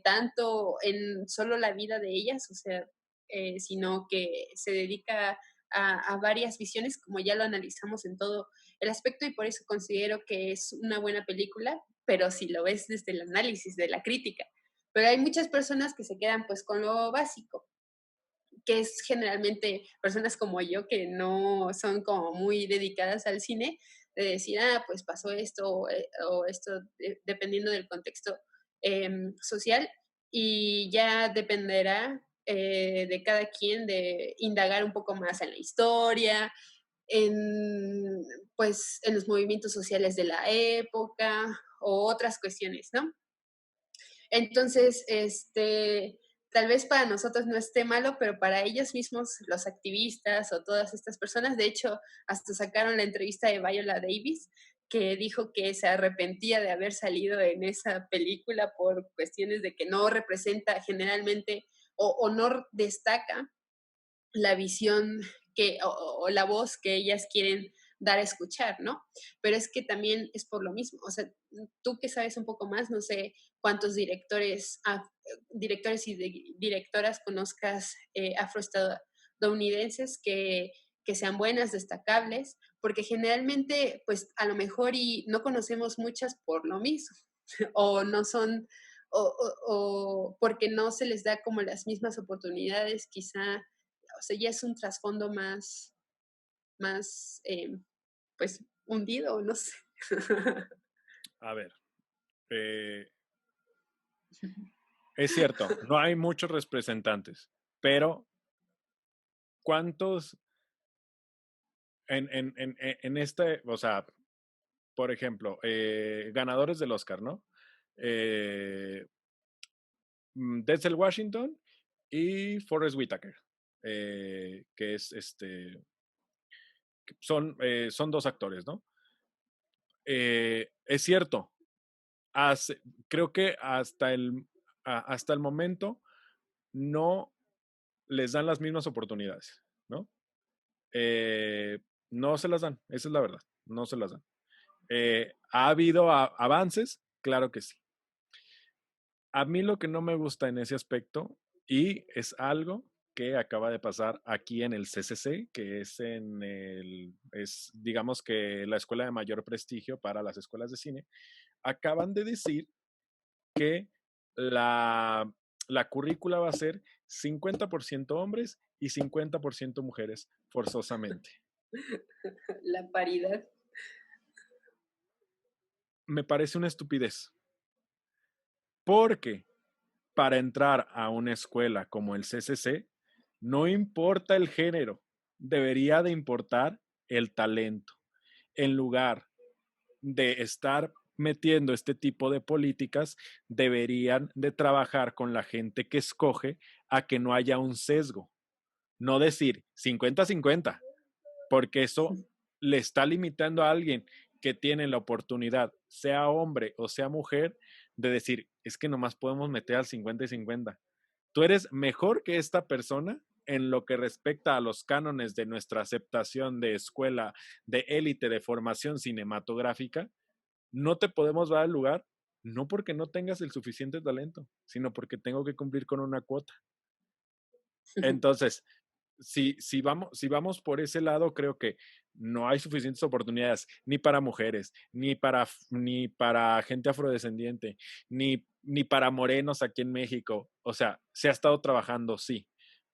Speaker 2: tanto en solo la vida de ellas, o sea, sino que se dedica a varias visiones, como ya lo analizamos en todo el aspecto, y por eso considero que es una buena película, pero si lo ves desde el análisis, de la crítica. Pero hay muchas personas que se quedan pues con lo básico, que es generalmente personas como yo que no son como muy dedicadas al cine, de decir, ah, pues pasó esto o esto, dependiendo del contexto social, y ya dependerá de cada quien de indagar un poco más en la historia, en, pues, en los movimientos sociales de la época o otras cuestiones, ¿no? Entonces, tal vez para nosotros no esté malo, pero para ellos mismos, los activistas o todas estas personas, de hecho, hasta sacaron la entrevista de Viola Davis, que dijo que se arrepentía de haber salido en esa película por cuestiones de que no representa generalmente o no destaca la visión o la voz que ellas quieren dar a escuchar, ¿no? Pero es que también es por lo mismo, o sea, tú que sabes un poco más, no sé cuántos directores y directoras conozcas afroestadounidenses que sean buenas, destacables, porque generalmente, pues a lo mejor y no conocemos muchas por lo mismo, o no son, o porque no se les da como las mismas oportunidades, quizá, o sea, ya es un trasfondo más pues, hundido, no sé.
Speaker 1: a ver, eh, es cierto, no hay muchos representantes, pero ¿cuántos en este, o sea, por ejemplo, ganadores del Oscar, ¿no? Eh, Denzel Washington y Forrest Whitaker, que es son dos actores, ¿no? Es cierto, hace- creo que hasta el momento no les dan las mismas oportunidades, ¿no? Eh, no se las dan, esa es la verdad, no se las dan. ¿Ha habido avances? Claro que sí. A mí lo que no me gusta en ese aspecto, y es algo que acaba de pasar aquí en el CCC, que es digamos que la escuela de mayor prestigio para las escuelas de cine, acaban de decir que la, la currícula va a ser 50% hombres y 50% mujeres, forzosamente.
Speaker 2: La paridad.
Speaker 1: Me parece una estupidez, porque para entrar a una escuela como el CCC, no importa el género, debería de importar el talento. En lugar de estar metiendo este tipo de políticas, deberían de trabajar con la gente que escoge a que no haya un sesgo. No decir 50-50, porque eso le está limitando a alguien que tiene la oportunidad, sea hombre o sea mujer, de decir, es que nomás podemos meter al 50 y 50. Tú eres mejor que esta persona en lo que respecta a los cánones de nuestra aceptación de escuela, de élite, de formación cinematográfica. No te podemos dar el lugar, no porque no tengas el suficiente talento, sino porque tengo que cumplir con una cuota. Entonces, si vamos por ese lado, creo que no hay suficientes oportunidades ni para mujeres, ni para gente afrodescendiente, ni para morenos aquí en México. O sea, se ha estado trabajando, sí,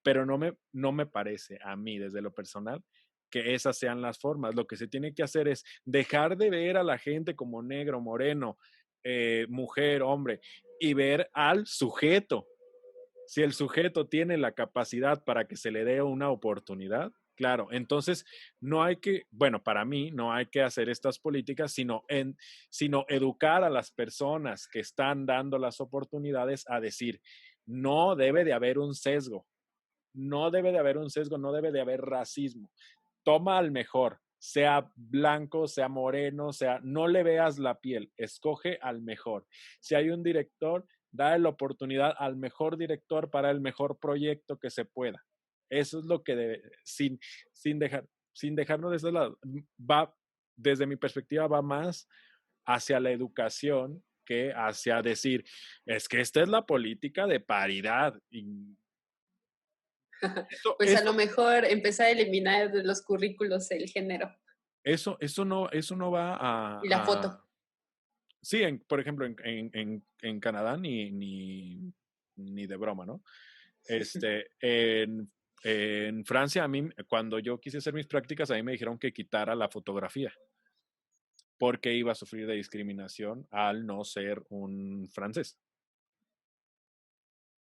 Speaker 1: pero no me parece a mí, desde lo personal, que esas sean las formas. Lo que se tiene que hacer es dejar de ver a la gente como negro, moreno, mujer, hombre, y ver al sujeto. Si el sujeto tiene la capacidad para que se le dé una oportunidad, claro, entonces no hay que, bueno, para mí no hay que hacer estas políticas, sino educar a las personas que están dando las oportunidades a decir, no debe de haber un sesgo, no debe de haber un sesgo, no debe de haber racismo. Toma al mejor, sea blanco, sea moreno, no le veas la piel, escoge al mejor. Si hay un director, da la oportunidad al mejor director para el mejor proyecto que se pueda. Eso es lo que debe, sin dejarnos de ese lado. Va, desde mi perspectiva, va más hacia la educación que hacia decir, es que esta es la política de paridad. Y eso,
Speaker 2: Pues a lo
Speaker 1: eso,
Speaker 2: mejor empezar a eliminar de los currículos el género
Speaker 1: eso no va
Speaker 2: y la foto.
Speaker 1: sí, por ejemplo, en Canadá ni de broma, ¿no? Este, en Francia, a mí, cuando yo quise hacer mis prácticas, a mí me dijeron que quitara la fotografía, porque iba a sufrir de discriminación al no ser un francés.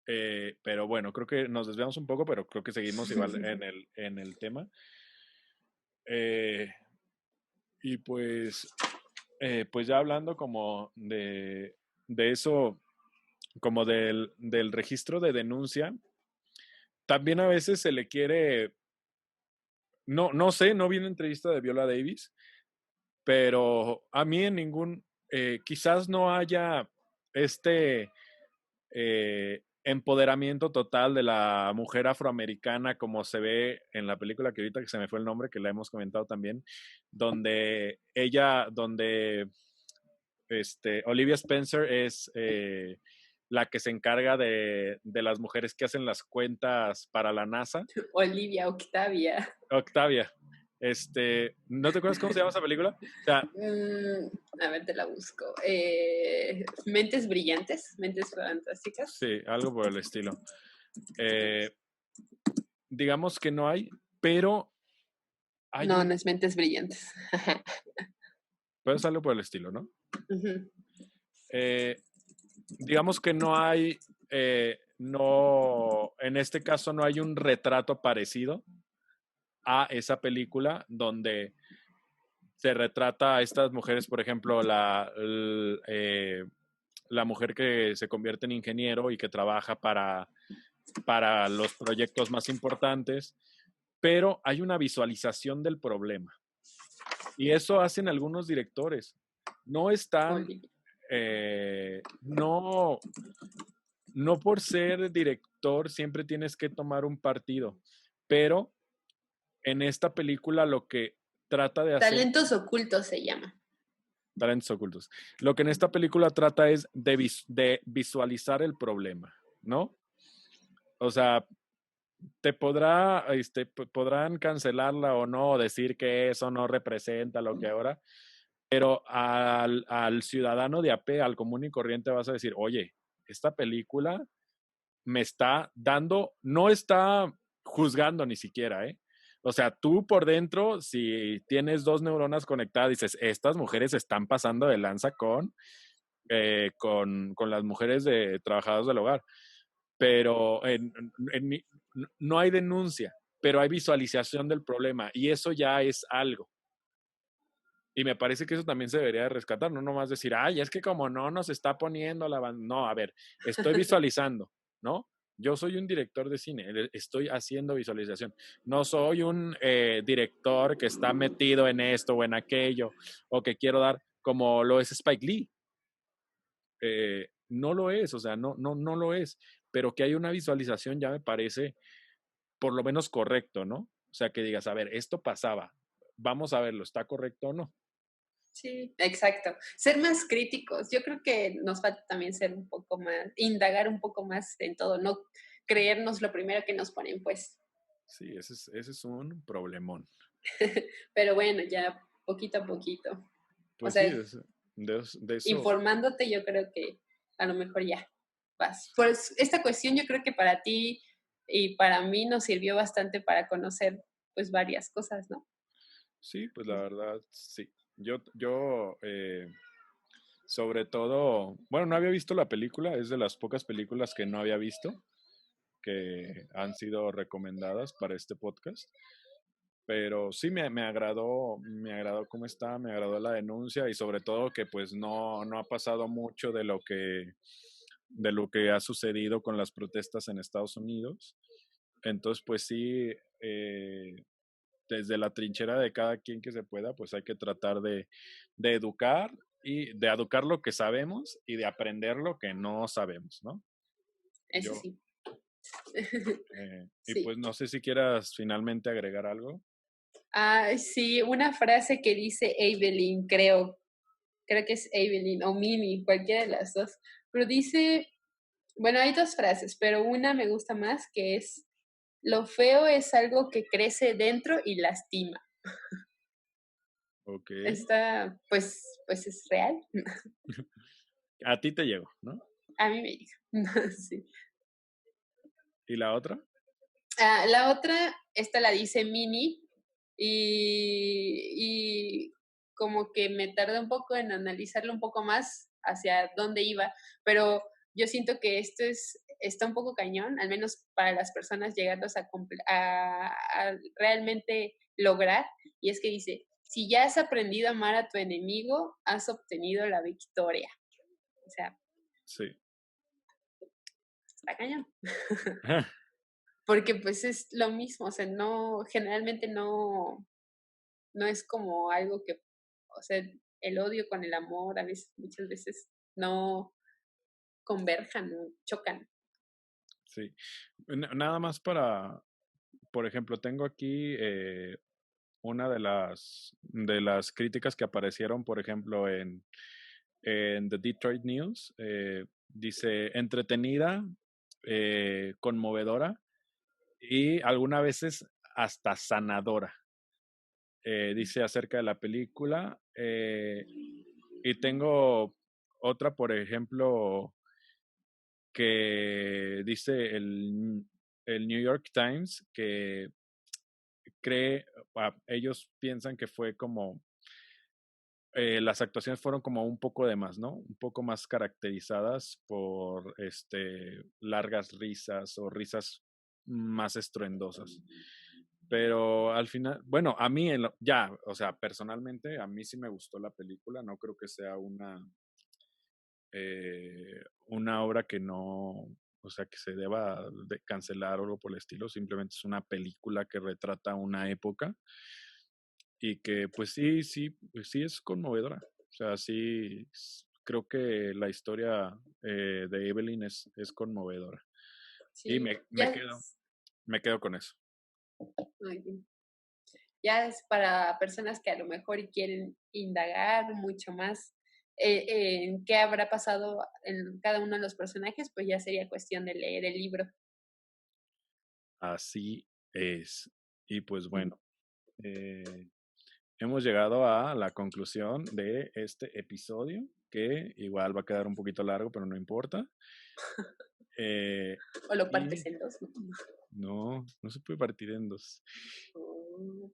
Speaker 1: Pero bueno, creo que nos desviamos un poco, pero creo que seguimos igual en el tema. Eh, y pues ya hablando como de eso, como del registro de denuncia, también a veces se le quiere, no sé, no vi una entrevista de Viola Davis, pero a mí quizás no haya este empoderamiento total de la mujer afroamericana como se ve en la película que ahorita que se me fue el nombre, que la hemos comentado también, donde Olivia Spencer es la que se encarga de las mujeres que hacen las cuentas para la NASA.
Speaker 2: Olivia Octavia.
Speaker 1: Octavia. ¿No te acuerdas cómo se llama esa película? O sea,
Speaker 2: A ver, te la busco. Mentes brillantes, mentes fantásticas.
Speaker 1: sí, algo por el estilo. Eh, digamos que no hay, pero hay
Speaker 2: No,
Speaker 1: un,
Speaker 2: no es mentes brillantes.
Speaker 1: pero es algo por el estilo, ¿no?
Speaker 2: Ujú.
Speaker 1: Eh, digamos que no hay, no, en este caso no hay un retrato parecido a esa película donde se retrata a estas mujeres, por ejemplo, la mujer que se convierte en ingeniero y que trabaja para los proyectos más importantes, pero hay una visualización del problema. Y eso hacen algunos directores. No están,
Speaker 2: Olivia.
Speaker 1: no, no por ser director siempre tienes que tomar un partido, pero en esta película lo que trata de hacer,
Speaker 2: Talentos ocultos se llama.
Speaker 1: talentos ocultos. Lo que en esta película trata es de visualizar el problema, ¿no? O sea, podrán cancelarla o no, decir que eso no representa lo que ahora, pero al ciudadano de a pie, al común y corriente, vas a decir, oye, esta película me está dando, no está juzgando ni siquiera, ¿eh? O sea, tú por dentro, si tienes dos neuronas conectadas, dices, estas mujeres están pasando de lanza con las mujeres de trabajadoras del hogar, pero no hay denuncia, pero hay visualización del problema y eso ya es algo. Y me parece que eso también se debería de rescatar, no nomás decir, ay, es que como no nos está poniendo la banda. No, a ver, estoy visualizando, ¿no? Yo soy un director de cine, estoy haciendo visualización. No soy un director que está metido en esto o en aquello, o que quiero dar, como lo es Spike Lee. No lo es, o sea, no lo es. Pero que hay una visualización ya me parece por lo menos correcto, ¿no? O sea, que digas, a ver, esto pasaba, vamos a verlo, ¿está correcto o no?
Speaker 2: Sí, exacto. Ser más críticos. Yo creo que nos falta también ser un poco más, indagar un poco más en todo, no creernos lo primero que nos ponen, pues.
Speaker 1: Sí, ese es un problemón.
Speaker 2: Pero bueno, ya poquito a poquito. O
Speaker 1: Pues sí,
Speaker 2: sea,
Speaker 1: de eso,
Speaker 2: informándote, yo creo que a lo mejor ya vas. Pues esta cuestión yo creo que para ti y para mí nos sirvió bastante para conocer pues varias cosas, ¿no?
Speaker 1: sí, pues la verdad, sí. Yo sobre todo, bueno, no había visto la película, es de las pocas películas que no había visto, que han sido recomendadas para este podcast. Pero sí me agradó cómo está, me agradó la denuncia y sobre todo que pues no ha pasado mucho de lo que ha sucedido con las protestas en Estados Unidos. Entonces, pues sí, desde la trinchera de cada quien que se pueda, pues hay que tratar de educar y de educar lo que sabemos y de aprender lo que no sabemos, ¿no?
Speaker 2: Eso
Speaker 1: Yo,
Speaker 2: sí.
Speaker 1: y
Speaker 2: Sí.
Speaker 1: pues no sé si quieras finalmente agregar algo.
Speaker 2: Ah, sí, una frase que dice Evelyn, creo que es Evelyn o Mini, cualquiera de las dos, pero dice, bueno, hay dos frases, pero una me gusta más que es, lo feo es algo que crece dentro y lastima.
Speaker 1: Ok.
Speaker 2: Esta, pues es real.
Speaker 1: A ti te llegó, ¿no?
Speaker 2: A mí me dijo. Sí.
Speaker 1: ¿Y la otra?
Speaker 2: Ah, la otra, esta la dice Mini y como que me tardé un poco en analizarlo un poco más hacia dónde iba, pero yo siento que está un poco cañón, al menos para las personas llegarlos a realmente lograr, y es que dice, si ya has aprendido a amar a tu enemigo, has obtenido la victoria. O sea,
Speaker 1: Sí.
Speaker 2: está cañón. Porque pues es lo mismo, o sea, no, generalmente no es como algo que, o sea, el odio con el amor a veces, muchas veces no converjan, no chocan.
Speaker 1: Sí. Nada más por ejemplo, tengo aquí una de las críticas que aparecieron, por ejemplo, en The Detroit News. Dice, entretenida, conmovedora y algunas veces hasta sanadora. Dice acerca de la película. Y tengo otra, por ejemplo, que dice el New York Times que ellos piensan que fue como, las actuaciones fueron como un poco de más, ¿no? Un poco más caracterizadas por largas risas o risas más estruendosas. Pero al final, bueno, a mí, ya, o sea, personalmente, a mí sí me gustó la película, no creo que sea una obra que no, o sea, que se deba de cancelar o algo por el estilo, simplemente es una película que retrata una época y que pues pues sí es conmovedora. O sea, sí, creo que la historia de Evelyn es conmovedora. Y
Speaker 2: Sí, ya,
Speaker 1: me quedo con eso.
Speaker 2: ay, Ya es para personas que a lo mejor quieren indagar mucho más en qué habrá pasado en cada uno de los personajes, pues ya sería cuestión de leer el libro.
Speaker 1: Así es. Y pues bueno, eh, hemos llegado a la conclusión de este episodio, que igual va a quedar un poquito largo, pero no importa. Eh,
Speaker 2: O lo
Speaker 1: y
Speaker 2: partes en dos, ¿no?
Speaker 1: no se puede partir en dos.
Speaker 2: Oh,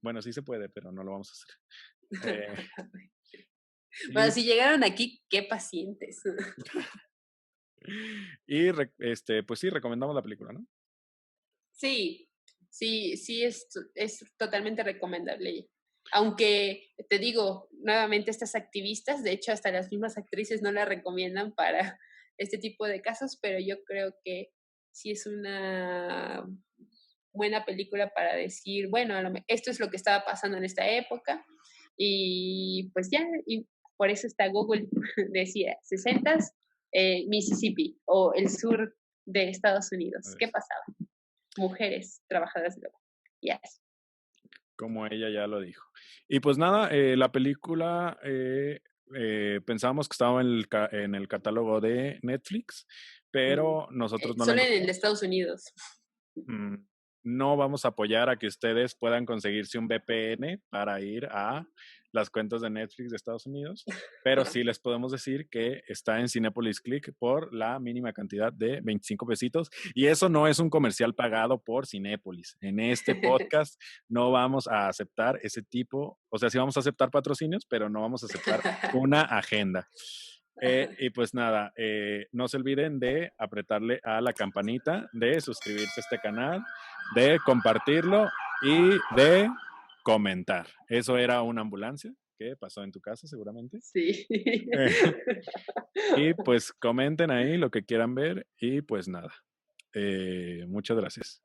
Speaker 1: Bueno, sí se puede, pero no lo vamos a hacer.
Speaker 2: bueno,
Speaker 1: Y,
Speaker 2: si llegaron aquí, qué pacientes.
Speaker 1: pues sí, recomendamos la película, ¿no?
Speaker 2: Sí, sí, es totalmente recomendable. Aunque te digo, nuevamente estas activistas, de hecho hasta las mismas actrices no la recomiendan para este tipo de casos, pero yo creo que sí es una buena película para decir, bueno, esto es lo que estaba pasando en esta época y pues ya, y por eso está Google, decía, 60 Mississippi o el sur de Estados
Speaker 1: A
Speaker 2: Unidos.
Speaker 1: ver,
Speaker 2: ¿Qué pasaba? Mujeres trabajadoras del hogar. Yes.
Speaker 1: como ella ya lo dijo. Y pues nada, la película pensábamos que estaba en el catálogo de Netflix, pero nosotros no la
Speaker 2: Solo en el de
Speaker 1: encontramos.
Speaker 2: Estados Unidos.
Speaker 1: Mm, No vamos a apoyar a que ustedes puedan conseguirse un VPN para ir a las cuentas de Netflix de Estados Unidos, pero sí les podemos decir que está en Cinépolis Click por la mínima cantidad de 25 pesitos. Y eso no es un comercial pagado por Cinépolis. En este podcast no vamos a aceptar ese tipo, o sea, sí vamos a aceptar patrocinios, pero no vamos a aceptar una agenda. Y pues nada, no se olviden de apretarle a la campanita, de suscribirse a este canal, de compartirlo y de comentar. Eso era una ambulancia que pasó en tu casa seguramente.
Speaker 2: Sí.
Speaker 1: Y pues comenten ahí lo que quieran ver y pues nada. Muchas gracias.